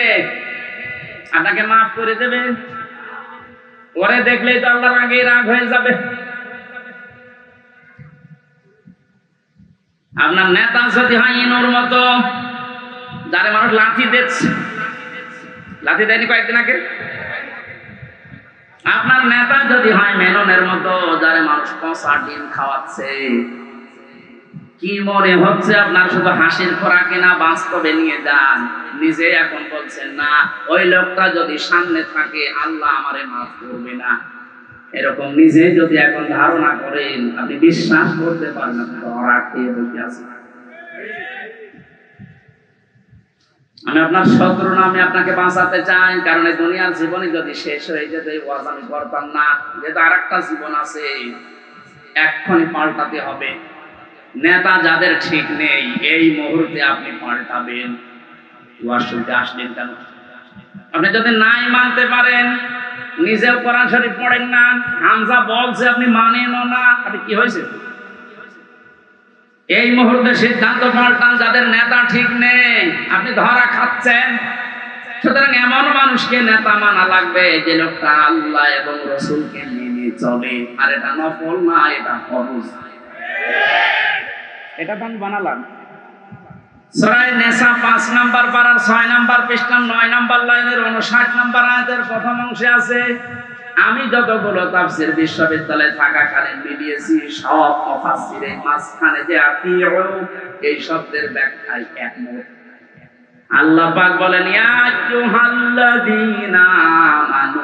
আপনাকে মাফ করে দেবে? ওরে দেখলেই তো আল্লাহর আগে রাগ হয়ে যাবে। আপনার নেতা যদি হয় ইনুর মতো, যারে মানুষ লাথি দিচ্ছে, লাথি দেয়নি কয়েকদিন আগে? আপনার নেতা যদি হয় মেননের মতো, যারে মানুষ পচা ডিম খাওয়াচ্ছে, কি মনে হচ্ছে আপনার শুধু হাসির খোরাকে না, বাস্তবে নিয়ে যান। নিজে এখন বলছেন না, ওই লোকটা যদি সামনে থাকে আল্লাহ আমারে মাফ করবে না, এরকম নিজে যদি এখন ধারণা করেন, আপনি বিশ্বাস করতে পারবেন ধরা খেয়ে বসে আছেন। আমি আপনার শত্রু না, আমি আপনাকে বাঁচাতে চাই, কারণ এই দুনিয়ার জীবনে যদি শেষ হয়ে যেত এই ওয়াজ আমি করতাম না। যেহেতু আর একটা জীবন আছে, এক্ষুনি পাল্টাতে হবে। নেতা যাদের ঠিক নেই এই মুহূর্তে আপনি পাল্টাবেন। ওয়াজ শুনতে আসলেন কেন? আপনি যদি নাই মানতে পারেন, নিজেও কোরআন শরীফ পড়েন না, হামজা বলছে আপনি মানেনও না, আপনি কি হয়েছে? এই মুহূর্তে সিদ্ধান্ত পাল্টান। যাদের নেতা ঠিক নেই, আপনি ধরা খাচ্ছেন। সুতরাং এমন মানুষকে নেতা মানা লাগবে যে লোকটা আল্লাহ এবং রসুলকে মেনে চলে। আর এটা নফল না, এটা ফরজ। এটা আমি বানালাম। সূরা নিসা 5 নাম্বার পারার 6 নাম্বার পৃষ্ঠা 9 নাম্বার লাইনের 59 নাম্বার আয়াতের প্রথম অংশে আছে। আমি যতগুলো তাফসীর বিশ্ববিদ্যালয়ে থাকাকালীন মিলিয়েছি, সব মুফাসসিরের মাঝখানে যে আতিউ এই শব্দের ব্যাখ্যায় একমত। আল্লাহ পাক বলেন, ইয়া আইয়ুহাল্লাযীনা আমানু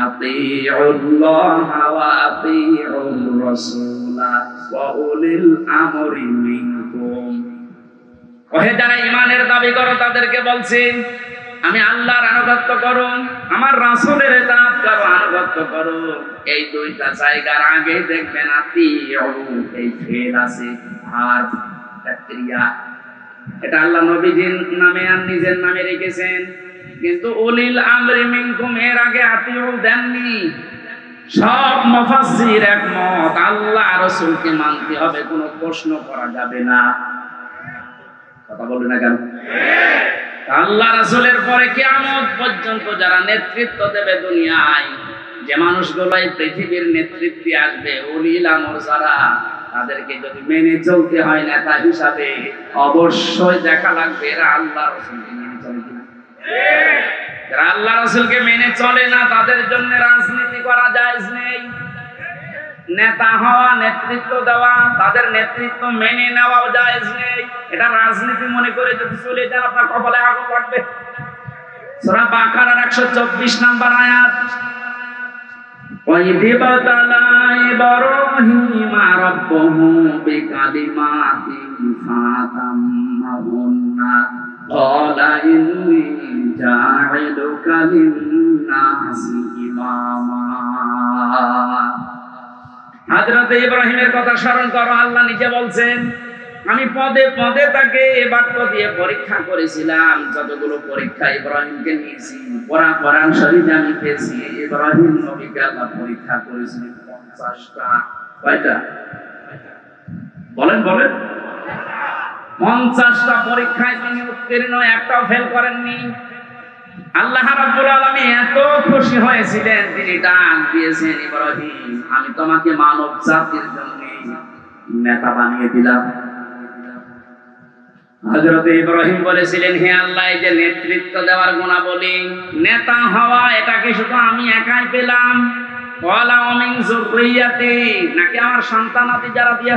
আতিউল্লাহা ওয়া আতিউর রাসূলা ওয়া উলিল আমরি মিনকুম। ওহে যারা ঈমানের দাবি করো তাদেরকে বলছি, আমি আল্লাহর আনুগত্য করো, আমার রাসূলের ইতাআত করো, আনুগত্য করো। এই দুইটা জায়গার আগে দেখবেন আতিউ এই ফেল আছে, আর ক্রিয়া। এটা আল্লাহ নবীজির নামে আর নিজের নামে রেখেছেন, কিন্তু উলিল আমরি মিনকুম এর আগে আতিউ দেননি। সব মুফাসসির একমত, আল্লাহ রাসূলকে মানতে হবে, কোনো প্রশ্ন করা যাবে না। কথা বলবেন না কেন? আল্লাহ রাসূলের পরে কিয়ামত পর্যন্ত যারা নেতৃত্ব দেবে দুনিয়ায়, যে মানুষগুলো এই পৃথিবীর নেতৃত্বে আসবে, উলিল আমর যারা, তাদেরকে যদি মেনে চলতে হয় নেতা হিসাবে, অবশ্যই দেখা লাগবে এরা আল্লাহ রাসূলকে মেনে চলে কিনা। যারা আল্লাহ রাসূলকে মেনে চলে না, তাদের জন্য রাজনীতি করা জায়েজ নেই। নেতা হওয়া, নেতৃত্ব দেওয়া, তাদের নেতৃত্ব মেনে নেওয়াও জায়েজ নেই। এটা রাজনীতি মনে করে যদি চলে যান, আপনার কপালে আগুন লাগবে। সূরা বাকারার 124 নাম্বার আয়াত, وَإِذِ ابْتَلَى إِبْرَاهِيمَ رَبُّهُ بِكَلِمَاتٍ فَأَتَمَّهُنَّ قَالَ إِنِّي جَاعِلُكَ لِلنَّاسِ إِمَامًا। হযরত ইব্রাহিমের কথা স্মরণ করো। আল্লাহ নিজে বলছেন, আমি পদে পদে তাকে বাক্য দিয়ে পরীক্ষা করেছিলাম। যতগুলো পরীক্ষা ইব্রাহিমকে নিয়েছি, কোরআন শরীফে আমি পেয়েছি, ইব্রাহিম নবীকে আল্লাহ পরীক্ষা করেছিলেন 50টা। কয়টা বলেন? 50টা পরীক্ষায় তিনি উত্তীর্ণ, একটাও ফেল করেননি। আল্লাহ রাব্বুল আলামিন এত খুশি হয়েছিলেন, তিনি ডাক দিয়েছেন, ইব্রাহিম আমি তোমাকে মানব জাতির জন্য নেতা বানিয়ে দিলাম। হযরত ইব্রাহিম বলেছিলেন, হে আল্লাহ, এই যে নেতৃত্ব দেওয়ার গুণাবলী, নেতা হওয়া, এটা কি শুধু আমি একাই পেলাম? ওয়ালা মিন যুররিয়াতি, নাকি আমার সন্তানাদি যারা দিয়া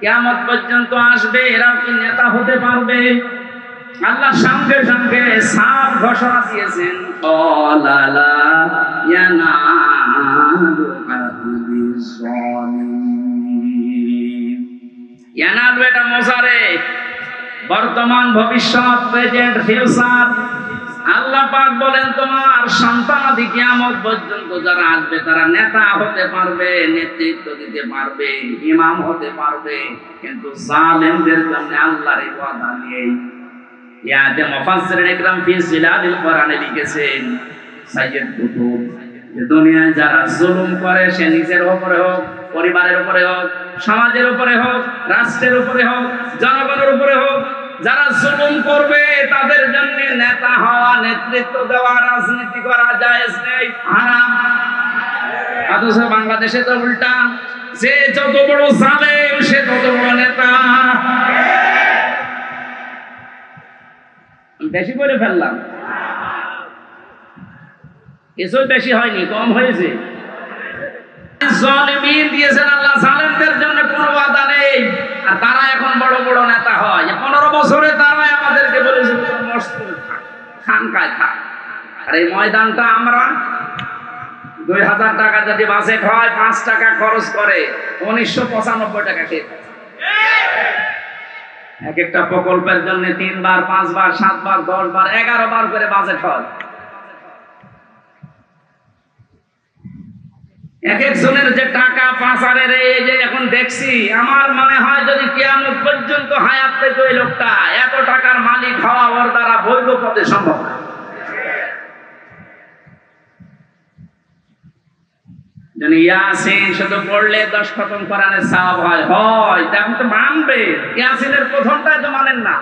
কিয়ামত পর্যন্ত আসবে এরাও কি নেতা হতে পারবে? আল্লাহ সঙ্গে সঙ্গে সাফ ঘোষণা দিয়েছেন, ক্বালা লা ইয়ানালু আহদিস যালিমিন। ইয়ানালু এটা মুজারে, বর্তমান, ভবিষ্যৎ, প্রেজেন্ট, ফিউচার। আল্লাহ পাক বলেন, তোমার সন্তানাদি কিয়ামত পর্যন্ত যারা আসবে তারা নেতা হতে পারবে, নেতৃত্ব দিতে পারবে, ইমাম হতে পারবে, কিন্তু জালেমদের জন্য আল্লাহর এই ওয়াদা নেই। ইয়াতে মুফাসসিরিন ইকরাম ফি জিলালিল কোরআনে লিখেছেন, সাইয়্যিদ কুতুব, যে দুনিয়ায় যারা জুলুম করে, সে নিজের উপরে হোক, পরিবারের উপরে হোক, সমাজের উপরে হোক, রাষ্ট্রের উপরে হোক, জনগণের উপরে হোক, যারা জুলুম করবে তাদের জন্য নেতা হওয়া, নেতৃত্ব দেওয়া, রাজনীতি করা জায়েজ নেই, হারাম। অথচ বাংলাদেশে তো উল্টা, যে যত বড় জালেম সে তত বড় নেতা। বেশি করে ফেললাম, কিছুই বেশি হয়নি, কম হয়েছে। জালিমিন দিয়েছেন আল্লাহ, জালেমদের জন্য কোনো ওয়াদা নেই। আর তারা এখন বড় বড় নেতা হয়। 15 বছরে তারাই আমাদেরকে বলেছে খানকায় থাক। আর এই ময়দানটা আমরা 2000 টাকা যদি বাজেট হয়, 5 টাকা খরচ করে 1995 টাকা খেয়ে এক একটা প্রকল্পের জন্য 3 বার, 5 বার, 7 বার, 10 বার, 11 বার করে বাজেট হয়। এক একজনের যে টাকা পাচারের এই যে এখন দেখছি, আমার মনে হয় যদি কিয়ামত পর্যন্ত হায়াত পেত এই লোকটা, এত টাকার মালিক হওয়া ওর দ্বারা বৈধ পথে সম্ভব না। ইয়াসিন শুধু পড়লে 10 খতম কোরআনের সওয়াব হয় তা আপনি তো মানবে। ইয়াসিনের প্রথমটাই তো মানেন না।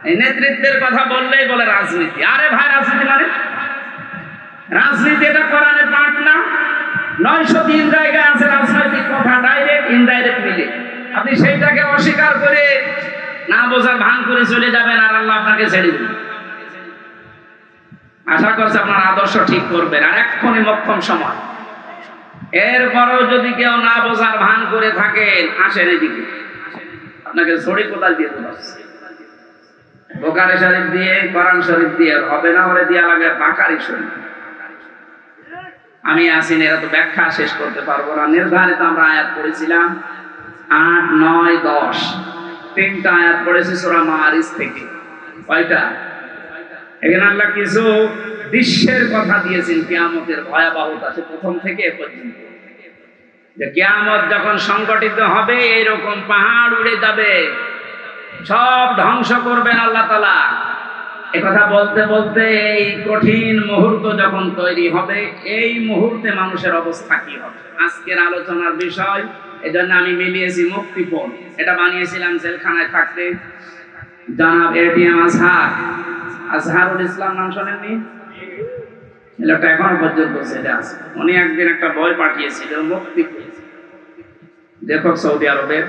এই নেতৃত্বের কথা বললেই বলে রাজনীতি। আরে ভাই, রাজনীতি মানে রাজনীতি এটা কোরআনের পাঠ না। 903 জায়গায় আছে রাজনৈতিক কথা, ডাইরেক্ট ইনডাইরেক্ট মিলে। আপনি সেইটাকে অস্বীকার করে না বোঝার ভান করে চলে যাবেন, আর আল্লাহ আপনাকে ছেড়ে দিবেন। আশা করছি আপনার আদর্শ ঠিক করবেন, আর এক্ষুনি মক্ষম সময়। এরপরেও যদি কেউ না বোঝার ভান করে থাকেন, আসেন এদিকে, আপনাকে ছড়ি কোদাল দিয়ে দেবো। বোকারি শরীফ দিয়ে, কোরআন শরীফ দিয়ে হবে না, ওরে দিয়া লাগে বাকারি শরীফ। আমি আসিন, এরা তো ব্যাখ্যা শেষ করতে পারবো না। নির্ধারিত আমরা আয়াত পড়েছিলাম 8, 9, 10, 3টা আয়াত পড়েছি সূরা মারিজ থেকে। কয়টা? এখানে আল্লাহ কিছু দৃশ্যের কথা দিয়েছেন, কিয়ামতের ভয়াবহতা সে প্রথম থেকে এ পর্যন্ত। যে কিয়ামত যখন সংগঠিত হবে, এইরকম পাহাড় উড়ে যাবে, সব ধ্বংস করবেন আল্লাহ তাআলা। একথা বলতে বলতে এই কঠিন মুহূর্ত যখন তৈরি হবে, এই মুহূর্তে মানুষের অবস্থা কি হবে আজকের আলোচনার বিষয়। এজন্য আমি মিলিয়েছি মুক্তিপণ। এটা বানিয়েছিলাম জেলখানায় থাকতে। জনাব এটিএম আজহারুল ইসলাম, নাম শোনেননি? লোকটা এখনো পর্যন্ত ছেলে আছে। উনি একদিন একটা বই পাঠিয়েছিল, মুক্তিপণ, লেখক সৌদি আরবের।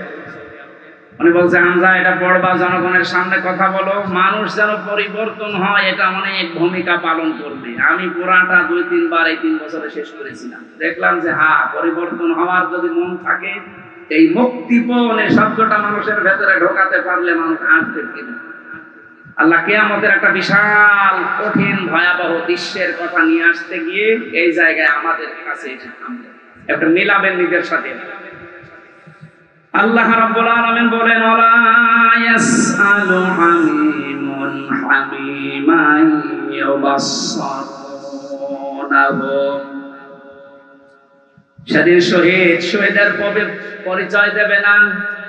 উনি বলছে, হামজা এটা পড়বা, জনগণের সামনে কথা বলো, মানুষ যেন পরিবর্তন হয়, এটা অনেক ভূমিকা পালন করবে। আমি পুরাটা 2-3 বার এই 3 বছরে শেষ করেছিলাম। দেখলাম যে হ্যাঁ, পরিবর্তন হওয়ার যদি মন থাকে, এই মুক্তিপণ এই শব্দটা মানুষের ভেতরে ঢোকাতে পারলে মানুষ আসবে। কিন্তু আল্লাহ কিয়ামতের একটা বিশাল কঠিন ভয়াবহ দৃশ্যের কথা নিয়ে আসতে গিয়ে এই জায়গায় আমাদের কাছে এসে থামবে। একটা মিলাবেন নিজের সাথে। আল্লাহ রাব্বুল আলামিন বলেন, ওয়ালা ইয়াসআলু হামিমুন হামিমান ইউবাসসারুনাহু। সেদিন শহীদের পরিচয় দেবে না।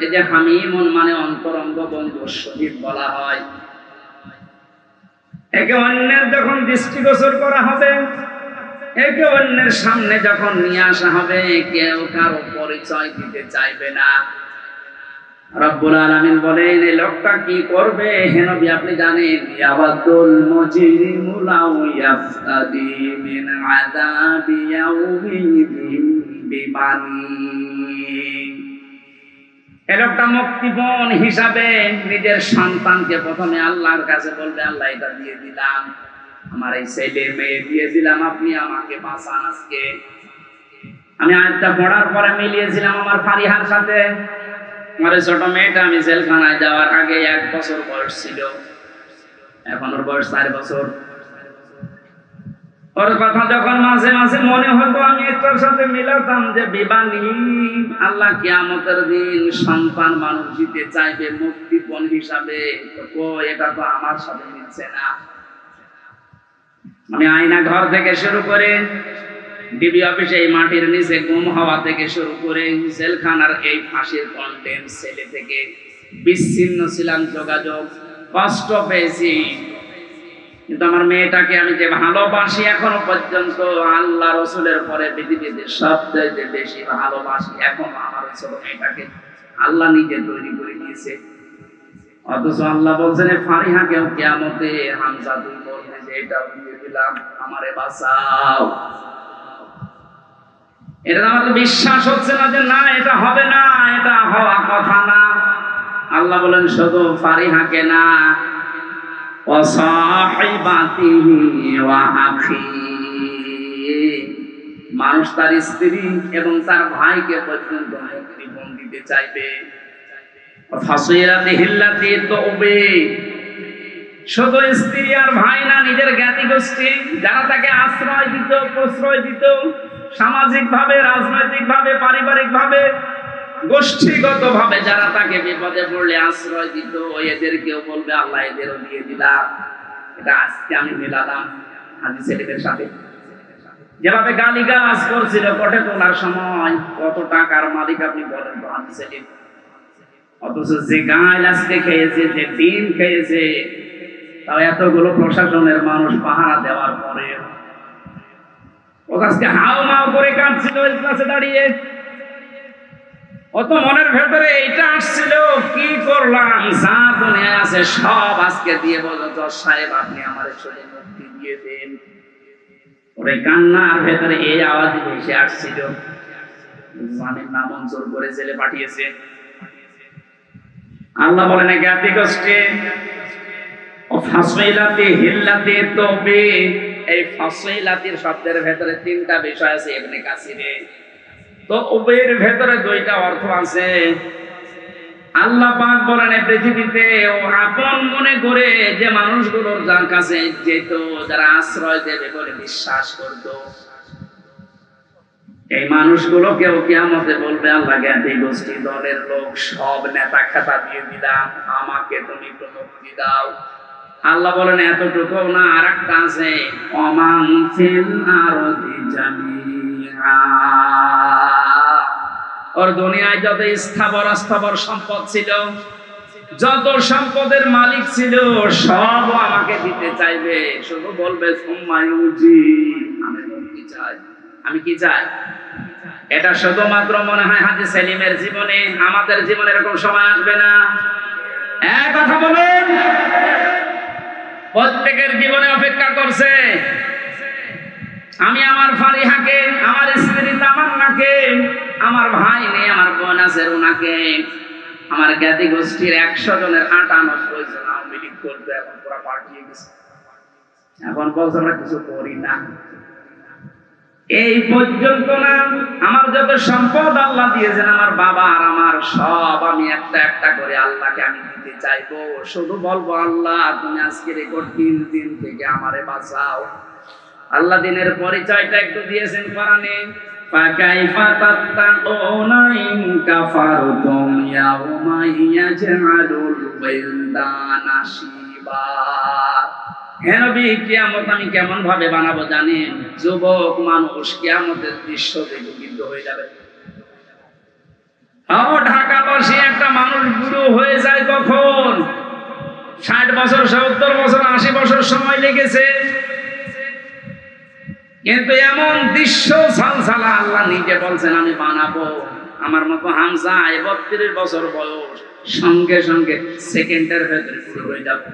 এই যে হামিমুন মানে অন্তরঙ্গ বন্ধু, শহীদ বলা হয়। একে অন্যের যখন দৃষ্টিগোচর করা হবে, একে অন্যের সামনে যখন নিয়ে আসা হবে, কেউ কারো পরিচয় দিতে চাইবে না। রব্বুল আলামিন বলেন, এই লোকটা কি করবে? হে নবী, আপনি জানেন, ইয়াবাদুল মুজরিমু লাউ ইয়াফতাদি মিন আযাবি ইয়াউমিন বিবানি। এই লোকটা মুক্তিপণ হিসাবে নিজের সন্তানকে প্রথমে আল্লাহর কাছে বলবে, আল্লাহ এটা দিয়ে দিলাম, আমার এই ছেলে মেয়ে দিয়ে দিলাম, আপনি আমাকে বাঁচান আজকে। আমি আয়াতটা পড়ার পরে মিলিয়েছিলাম আমার ফারিহার সাথে। আমার ছোট মেয়েটা আমি জেলখানায় যাওয়ার আগে 1 বছর বয়স ছিল, এখন ওর বয়স 4 বছর। ওর কথা যখন মাঝে মাঝে মনে হতো, আমি একটার সাথে মিলাতাম যে বিবানী, আল্লাহ কিয়ামতের দিন সন্তান মানুষ দিতে চাইবে মুক্তিপণ হিসাবে। এটা তো আমার সাথে মিলছে না। আমি আয়না ঘর থেকে শুরু করে ডিবি অফিসে এই মাটির নিচে গুম হওয়া থেকে শুরু করে জেলখানার এই ফাঁসির কন্টেন্ট ছেলে থেকে বিচ্ছিন্ন ছিলাম, যোগাযোগ কষ্ট পেয়েছি। কিন্তু আমার মেয়েটাকে আমি যে ভালোবাসি, এখনো পর্যন্ত আল্লাহ রসুলের পরে পৃথিবীতে সবচেয়ে বেশি ভালোবাসি এখনো আমার ছোট মেয়েটাকে। আল্লাহ নিজে তৈরি করে দিয়েছে। অথচ আল্লাহ বলছেন, ফারিহাকেও কিয়ামতে হামজা তুই বলবে যে এটা দিয়ে দিলাম, আমারে বাঁচাও। এটা আমার তো বিশ্বাস হচ্ছে না যে না, এটা হবে না, এটা হওয়া কথা না। আল্লাহ বলেন, শুধু ফারিহাকে না, মানুষ তার স্ত্রী এবং তার ভাইকে পর্যন্ত মুক্তিপণ দিতে চাইবে। শুধু স্ত্রী আর ভাই না, নিজের জ্ঞাতি গোষ্ঠী যারা তাকে আশ্রয় দিত, প্রশ্রয় দিত, সামাজিক ভাবে, রাজনৈতিক ভাবে, পারিবারিক ভাবে, গোষ্ঠীগত ভাবে যারা তাকে বিপদে পড়লে আশ্রয় দিত, এদেরকেও বলবে আল্লাহ এদেরও দিয়ে দিলাম। এটা আজকে আমি মেলালাম হাজি ছেলেদের সাথে। যেভাবে গালিগালাজ করছিল কোটে তোলার সময়, কত টাকার মালিক আপনি বলেন তো হাদিসে? অথচ যে গাল আজকে খেয়েছে, যে ডিম খেয়েছে, তাও এতগুলো প্রশাসনের মানুষ পাহারা দেওয়ার পরে ও আজকে হাও মাও করে কাঁদছিল ওই ক্লাসে দাঁড়িয়ে। অত মনের ভেতরে এইটা আসছিল, কি করলাম, যা দুনিয়া আছে সব আজকে দিয়ে বলো জজ সাহেব আপনি আমার শরীরে মুক্তি দিয়ে দেন। ওরে কান্নার ভেতরে এই আওয়াজ ভেসে আসছিল, জানেন না মঞ্জুর করে জেলে পাঠিয়েছে। আল্লাহ বলেন জ্ঞাতি কষ্টে ও ফাসইলাতে হিল্লাতে তবে, এই ফাসইলাতির শব্দের ভেতরে তিনটা বিষয় আছে ইবনে কাসিরে। তো ওবের ভেতরে দুইটা অর্থ আছে। আল্লাহ পাক বলেন পৃথিবীতে ও আপন মনে করে যে মানুষগুলোর যার কাছে যেত, যারা আশ্রয় দেবে বলে বিশ্বাস করত, এই মানুষগুলোকেও কিয়ামতে বলবে আল্লাহ জ্ঞাতি গোষ্ঠী দলের লোক সব নেতা খাতা দিয়ে দিলাম, আমাকে তুমি একটু মুক্তি দাও। আল্লাহ বলেন এতটুকু না, আর একটা আছে অমান ফিল আরদি জামিআ, ওর দুনিয়ায় যত স্থাবর অস্থাবর সম্পদ ছিল, যত সম্পদের মালিক ছিল, সব আমাকে দিতে চাইবে, শুধু বলবে সুম্মায়ুজি, আমি মুক্তি চাই, আমি কি চাই। এটা শুধুমাত্র মনে হয় হাজী সেলিমের জীবনে, আমাদের জীবনে এরকম সময় আসবে না। এক কথা বলেন, প্রত্যেকের জীবনে অপেক্ষা করছে। আমি আমার ফারিহাকে, আমার স্ত্রী তামান্নাকে, আমার ভাই নেই, আমার বোন আছে রুনাকে, আমার জ্ঞাতি গোষ্ঠীর 100 জনের 98 জন আওয়ামী লীগ করবে, এখন পুরা পাল্টিয়ে গেছে। এখন বলছে আমরা কিছু করি না। এই পর্যন্ত না, আমার যত সম্পদ আল্লাহ দিয়েছেন, আমার বাবা আর আমার সব, আমি একটা একটা করে আল্লাহকে আমি দিতে চাইবো। শুধু বলবো আল্লাহ তুমি আজকে রেকর্ড 3 দিন থেকে আমারে বাঁচাও। আল্লাহ দিনের পরিচয়টা একটু দিয়েছেন কোরআনে, ফাকাইফা তাত্তাকুনা ইন কাফারতুম ইয়াউমা ইয়াজআলুল ওয়ালদানা শিবা। হে নবী, কিয়ামত আমি কেমন ভাবে বানাবো জানেন? যুবক মানুষ কিয়ামতের দৃশ্য দেখে বিদ্ধ হয়ে যাবে। ঢাকা বসে একটা মানুষ বুড়ো হয়ে যায় কখন? 60 বছর, 70 বছর, 80 বছর সময় লেগেছে, কিন্তু এমন দৃশ্য সালসালা আল্লাহ নিজে বলছেন আমি বানাবো। আমার মতো হামজা 32 বছর বয়স, সঙ্গে সঙ্গে সেকেন্ডের ভেতরে বুড়ো হয়ে যাবে।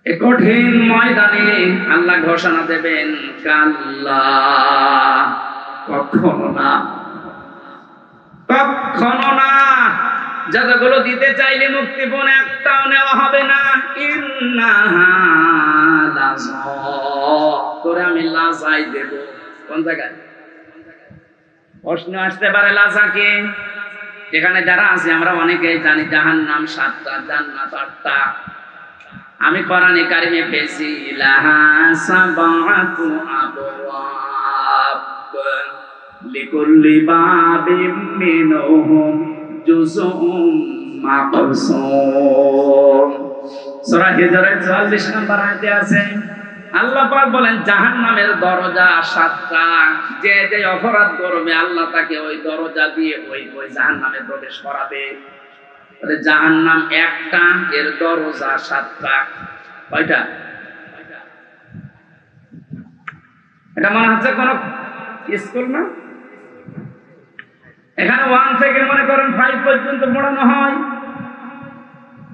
এই কঠিন ময়দানে আল্লাহ ঘোষণা দেবেন কাল্লা, কখনো না, কখনো না। যতগুলো দিতে চাইলে মুক্তিপণ একটাও নেওয়া হবে না। ইন্নাহা লাযা, তোরে আমি লাজাই দেব। কোন জায়গায়? প্রশ্ন আসতে পারে লাজা কে? এখানে যারা আছে আমরা অনেকেই জানি জাহান্নাম 7টা, জান্নাত 8টা। আমি কোরআনে কারিমে পেয়েছি লাহা সাবাতু আবওয়াব লিকুল্লি বাবিম মিনহুম জুজুম মাকসুম। সূরা হিজরের 44 নম্বর আয়াতে আছে আল্লাহ পাক বলেন জাহান্নামের দরজা 7টা। যে যে অপরাধ করবে আল্লাহ তাকে ওই দরজা দিয়ে ওই জাহান্নামে প্রবেশ করাবে। তাহলে জাহান্নাম একটা, এর দরজা 7টা। কয়টা? এটা মনে হচ্ছে কোন স্কুল না? এখানে 1 থেকে মনে করেন 5 পর্যন্ত পড়ানো হয়।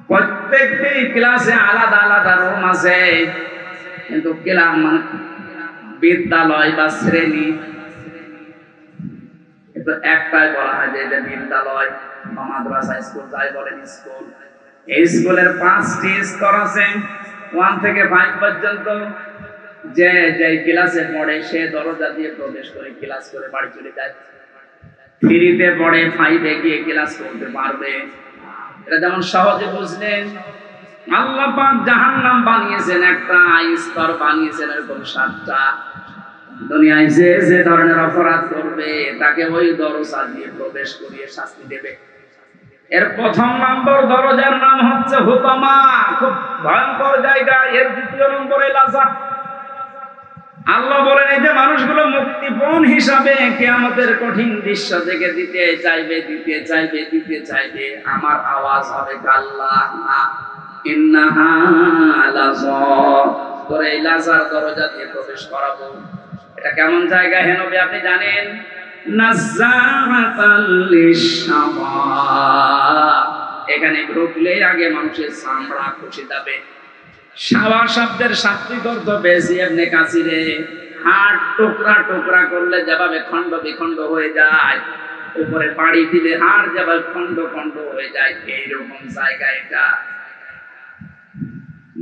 প্রত্যেকটি ক্লাসে আলাদা আলাদা রুম আছে, কিন্তু ক্লাস মানে বিদ্যালয় বা শ্রেণী কিন্তু একটাই বলা হয় যে এটা বিদ্যালয় বা মাদ্রাসা, স্কুল যাই বলেন স্কুল। এই স্কুলের 5টি স্তর আছে 1 থেকে 5 পর্যন্ত। যে যে ক্লাসে পড়ে সে দরজা দিয়ে প্রবেশ করে ক্লাস করে বাড়ি চলে যায়। 3-তে পড়ে 5-এ গিয়ে ক্লাস করতে পারবে। এটা যেমন সহজে বুঝলেন। আল্লাহ পাক জাহান্নাম বানিয়েছেন একটা, স্তর বানিয়েছেন এরকম 7টা। দুনিয়ায় যে যে ধরনের অপরাধ করবে তাকে ওই দরজা দিয়ে প্রবেশ করিয়ে শাস্তি দেবে। এর 1 নম্বর দরজার নাম হচ্ছে হুতামা, খুব ভয়ঙ্কর জায়গা। এর 2য় নম্বরে লাজা, আল্লাহ বলেন এই যে মানুষগুলো মুক্তিপণ হিসাবে কিয়ামতের কঠিন দৃশ্য থেকে দিতে চাইবে, আমার আওয়াজ হবে কাল্লাহ না, ইন্নাহা লাযা, তোর এই লাজার দরজা দিয়ে প্রবেশ করাবো। এটা কেমন জায়গা হে নবী আপনি জানেন? নাযাআতাল লিশাওয়া, এখানে ঢুকলে আগে মানুষের চামড়া খসে যাবে। শাওয়া শব্দের শাব্দিক অর্থ বেশি ইবনে কাসিরে, হাড় টুকরা টুকরা করলে যেভাবে খণ্ড বিখণ্ড হয়ে যায়, উপরে বাড়ি দিলে হাড় যেভাবে খণ্ড খণ্ড হয়ে যায়, এইরকম জায়গা এটা।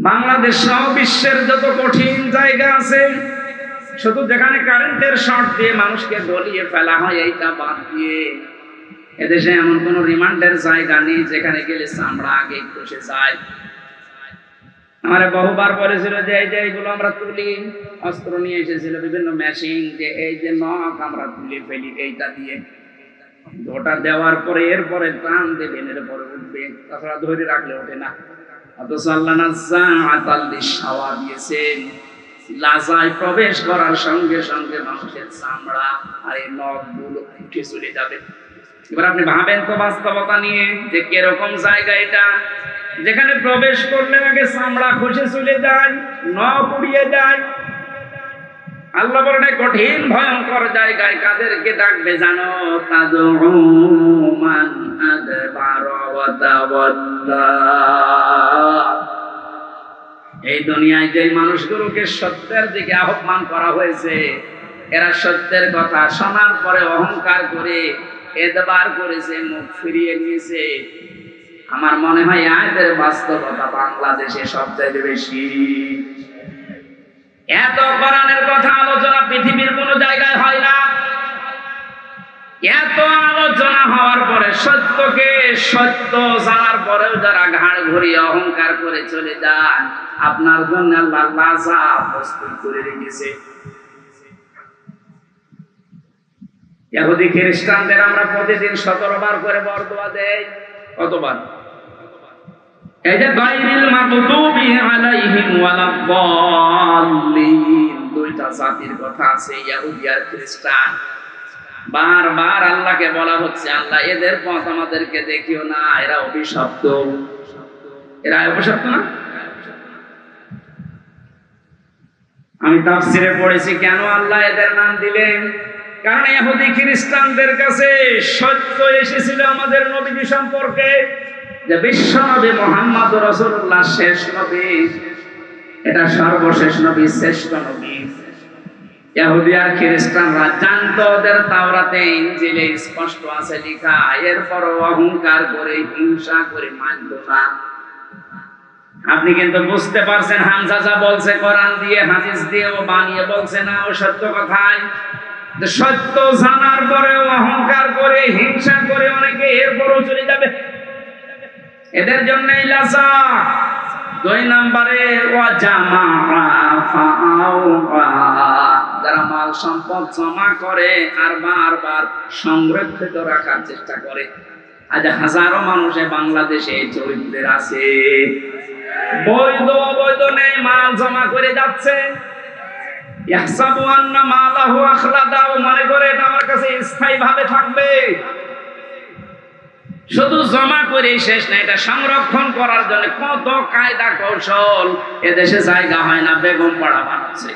বাংলাদেশ সহ বিশ্বের যত কঠিন জায়গা আছে, শুধু যেখানে কারেন্টের শর্ট দিয়ে মানুষকে গলিয়ে ফেলা হয় এইটা বাদ দিয়ে, এদেশে এমন কোন রিমান্ডের জায়গা নেই যেখানে গেলে চামড়া আগে খসে যায়। আমার বহুবার বলেছিল যে এই যে এইগুলো আমরা তুলি, অস্ত্র নিয়ে এসেছিল বিভিন্ন মেশিন, যে এই যে নখ আমরা তুলে ফেলি এইটা দিয়ে, ওটা দেওয়ার পরে এরপরে টান দেবেন, এরপরে উঠবে, তাছাড়া ধরে রাখলে ওঠে না। অথচ আল্লাহ নাযাআতাল লিশাওয়া দিয়েছেন, লাজায় প্রবেশ করার সঙ্গে সঙ্গে মানুষের চামড়া আর এই নখগুলো উঠে চলে যাবে। এবার আপনি ভাবেন তো বাস্তবতা নিয়ে যে কিরকম জায়গা এটা, যেখানে প্রবেশ করলে আগে চামড়া খসে চলে যায়, নখ উড়িয়ে যায়। আল্লাহ বলেন কঠিন ভয়ঙ্কর জায়গায় কাদেরকে ডাকবে জানো? তাদউ মান আদবারা ওয়া তাওয়াল্লা, এই দুনিয়ায় যে মানুষগুলোকে সত্যের দিকে আহ্বান করা হয়েছে, এরা সত্যের কথা শোনার পরে অহংকার করে এদবার করেছে, মুখ ফিরিয়ে নিয়েছে। আমার মনে হয় আয়াতের বাস্তবতা বাংলাদেশে সবচেয়ে বেশি। এত কোরআনের কথা আলোচনা পৃথিবীর কোন জায়গায় হয় না। এত আলোচনা হওয়ার পরে সত্যকে সত্য জানার পরেও যারা ঘাড় ঘুরিয়ে অহংকার করে চলে যায়, আপনার জন্য আল্লাহ লাজা প্রস্তুত করে রেখেছে। ইহুদি খ্রিস্টানদের আমরা প্রতিদিন 17 বার করে বরদোয়া দেই। কতবার? এই যে গায়রিল মাগদুবি আলাইহিম ওয়ালাদ-দাল্লিন, দুইটা জাতির কথা আছে, ইহুদি আর খ্রিস্টান। বারবার আল্লাহকে বলা হচ্ছে, আল্লাহ এদের পথ আমাদেরকে দেখিও না, এরা অভিশপ্ত। এরা অভিশপ্ত না? আমি তাফসীরে পড়েছি কেন আল্লাহ এদের নাম দিলেন। কারণ ইহুদি খ্রিস্টানদের কাছে সত্য এসেছিল আমাদের নবীজি সম্পর্কে, যে বিশ্ব নবী মুহাম্মদ রাসূলুল্লাহ শেষ নবী, এটা সর্বশেষ নবী, শ্রেষ্ঠ নবী। ইহুদি আর খ্রিস্টানরা জানতো ওদের তাওরাতে ইনজিলে স্পষ্ট আছে লেখা, এরপরও অহংকার করে হিংসা করে মানত না। আপনি কিন্তু বুঝতে পারছেন হামজা যা বলছে কোরআন দিয়ে হাদিস দিয়ে ও বানিয়ে বলছে না, ও সত্য কথাই। সত্য জানার পরেও অহংকার করে হিংসা করে অনেকে এরপরও চলে যাবে। এদের জন্য লাজা। 2 নম্বরে ওয়া জামাআ ফাআওয়া, যারা মাল সম্পদ জমা করে আর বারবার সংরক্ষিত রাখার চেষ্টা করে। আজ হাজারো মানুষে বাংলাদেশে চরিত্রের আছে, বৈধ অবৈধ নেই, মাল জমা করে যাচ্ছে। ইয়াহসাবু আন্না মালাহু আখলাদা, মনে করে এটা আমার কাছে স্থায়ীভাবে থাকবে। শুধু জমা করে শেষ না, এটা সংরক্ষণ করার জন্য কত কায়দা কৌশল। এদেশে জায়গা হয় না বেগম পাড়া বানাচ্ছে,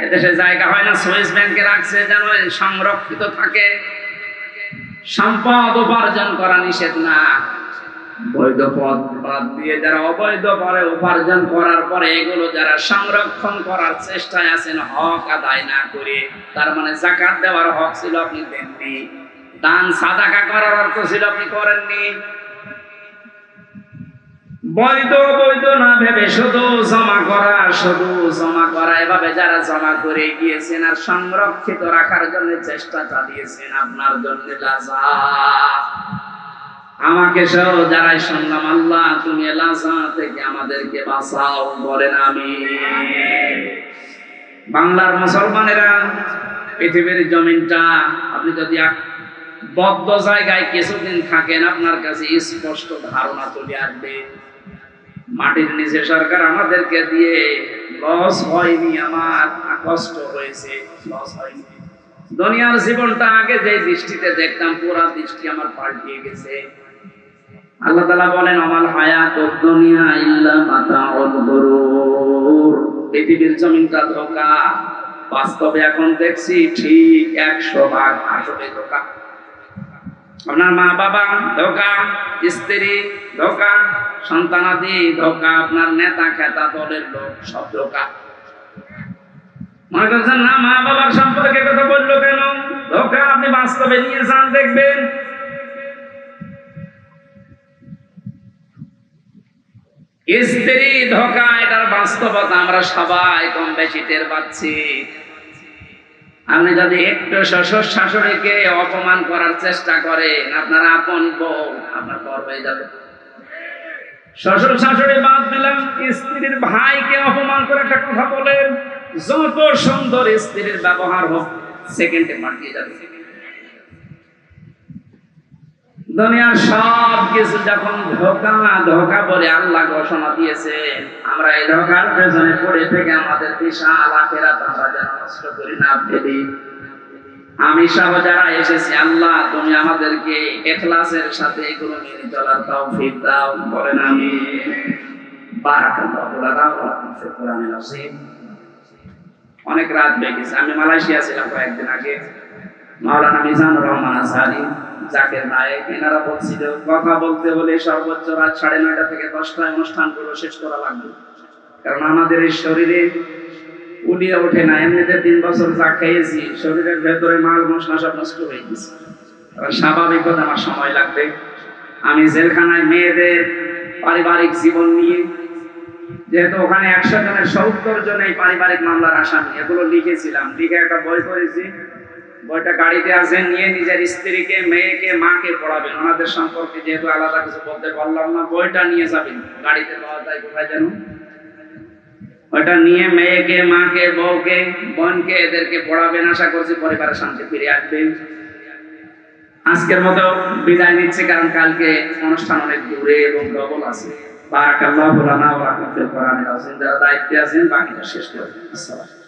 এদেশে জায়গা হয় না সুইস ব্যাংকে রাখছে যেন সংরক্ষিত থাকে। সম্পদ উপার্জন করা নিষেধ না, বৈধ পথ বাদ দিয়ে যারা অবৈধ পরে উপার্জন করার পরে এগুলো যারা সংরক্ষণ করার চেষ্টায় আছেন হক আদায় না করে, তার মানে যাকাত দেওয়ার হক ছিল আপনি দেননি, দান সাদাকা করার অর্থ ছিল আপনি করেননি। বৈধ বৈধ না ভেবে শুধু জমা করা, এভাবে যারা জমা করে গিয়েছেন আর সংরক্ষিত রাখার জন্য চেষ্টা চালিয়েছেন, আপনার জন্য লাজা। আমাকে সহ যারাই শুনলাম, আল্লাহ তুমি লাজা থেকে আমাদেরকে বাঁচাও, বলেন আমিন। বাংলার মুসলমানেরা, পৃথিবীর জমিনটা আপনি যদি বদ্ধ জায়গায় কিছুদিন থাকেন, আপনার কাছে স্পষ্ট ধারণা চলে আসবে মাটির নিচে সরকার আমাদেরকে দিয়ে লস হয়নি, আমার কষ্ট হয়েছে, লস হয়নি। দুনিয়ার জীবনটা আগে যে দৃষ্টিতে দেখতাম পুরা দৃষ্টি আমার পাল্টিয়ে গেছে। আল্লাহ তাআলা বলেন আমাল হায়াতুদ দুনিয়া ইল্লা মাতাউল গুরুর, পৃথিবীর জমিনটা ধোঁকা, বাস্তবে এখন দেখছি ঠিক 100 ভাগ আসলে ধোঁকা। আপনার মা বাবা ধোঁকা, স্ত্রী ধোঁকা, সন্তানাদি ধোঁকা, আপনার নেতা খেতা দলের লোক সব ধোঁকা। মনে করছেন না মা বাবার সম্পর্কে কথা বললো কেন? ধোঁকা। আপনি বাস্তবে নিয়ে যান দেখবেন। স্ত্রী ধোঁকা, এটার বাস্তবতা আমরা সবাই কম বেশি টের পাচ্ছি। আপনি যদি একটু শ্বশুর শাশুড়িকে অপমান করার চেষ্টা করেন, আপনার আপন বউ আপনার পর হয়ে যাবে। শ্বশুর শাশুড়ি বাদ দিলাম, স্ত্রীর ভাইকে অপমান করে একটা কথা বলেন, যত সুন্দর স্ত্রীর ব্যবহার হোক সেকেন্ডে পাঠিয়ে যাবে। দুনিয়ার সব কিছু যখন ধোঁকা ধোঁকা বলে আল্লাহ ঘোষণা দিয়েছে, আমরা এই ধোঁকার পেছনে পড়ে থেকে আমাদের বিশাল আখিরাত আমরা যেন নষ্ট করি না ফেলি। আমি সহ যারা এসেছি, আল্লাহ তুমি আমাদেরকে ইখলাসের সাথে এগুলো মেনে চলার তৌফিক দাও, বলেন আমিন। বারাকাল্লাহু লানা ওয়া লাকুম ফিল কোরআনিল আযীম। অনেক রাত হয়ে গেছে। আমি মালয়েশিয়া ছিলাম কয়েকদিন আগে। মাওলানা মিজানুর রহমান আজহারী, জাকির নায়েক, এনারা বলছিল কথা বলতে হলে সর্বোচ্চ রাত 9:30 থেকে 10টায় অনুষ্ঠানগুলো শেষ করা লাগবে, কারণ আমাদের এই শরীরে উলিয়ে ওঠে না। এমনিতে 3 বছর যা খেয়েছি, শরীরের ভেতরে মাল মশলা সব নষ্ট হয়ে গেছে। স্বাভাবিকভাবে আমার সময় লাগবে। আমি জেলখানায় মেয়েদের পারিবারিক জীবন নিয়ে, যেহেতু ওখানে 100 জনের 70 জন এই পারিবারিক মামলার আসামি, এগুলো লিখেছিলাম, লিখে একটা বই করেছি। বইটা গাড়িতে আছে, নিয়ে নিজের স্ত্রীকে, মেয়েকে, মাকে পড়াবেন। ওনাদের সম্পর্কে যেহেতু আলাদা কিছু বলতে পারলাম না, বইটা নিয়ে যাবেন। গাড়িতে পাওয়া যায় কোথায় জানো? ওইটা নিয়ে মেয়েকে, মাকে, বউকে, বোনকে, এদেরকে পড়াবেন। আশা করছি পরিবারের শান্তি ফিরে আসবে। আজকের মতো বিদায় নিচ্ছি, কারণ কালকে অনুষ্ঠান অনেক দূরে এবং ডবল আছে। বারাকাল্লাহু লানা ওয়া লাকুম ফিল কোরআনিল আযীম। যারা দায়িত্বে আছেন বাকিটা শেষ করবেন। আসসালাম।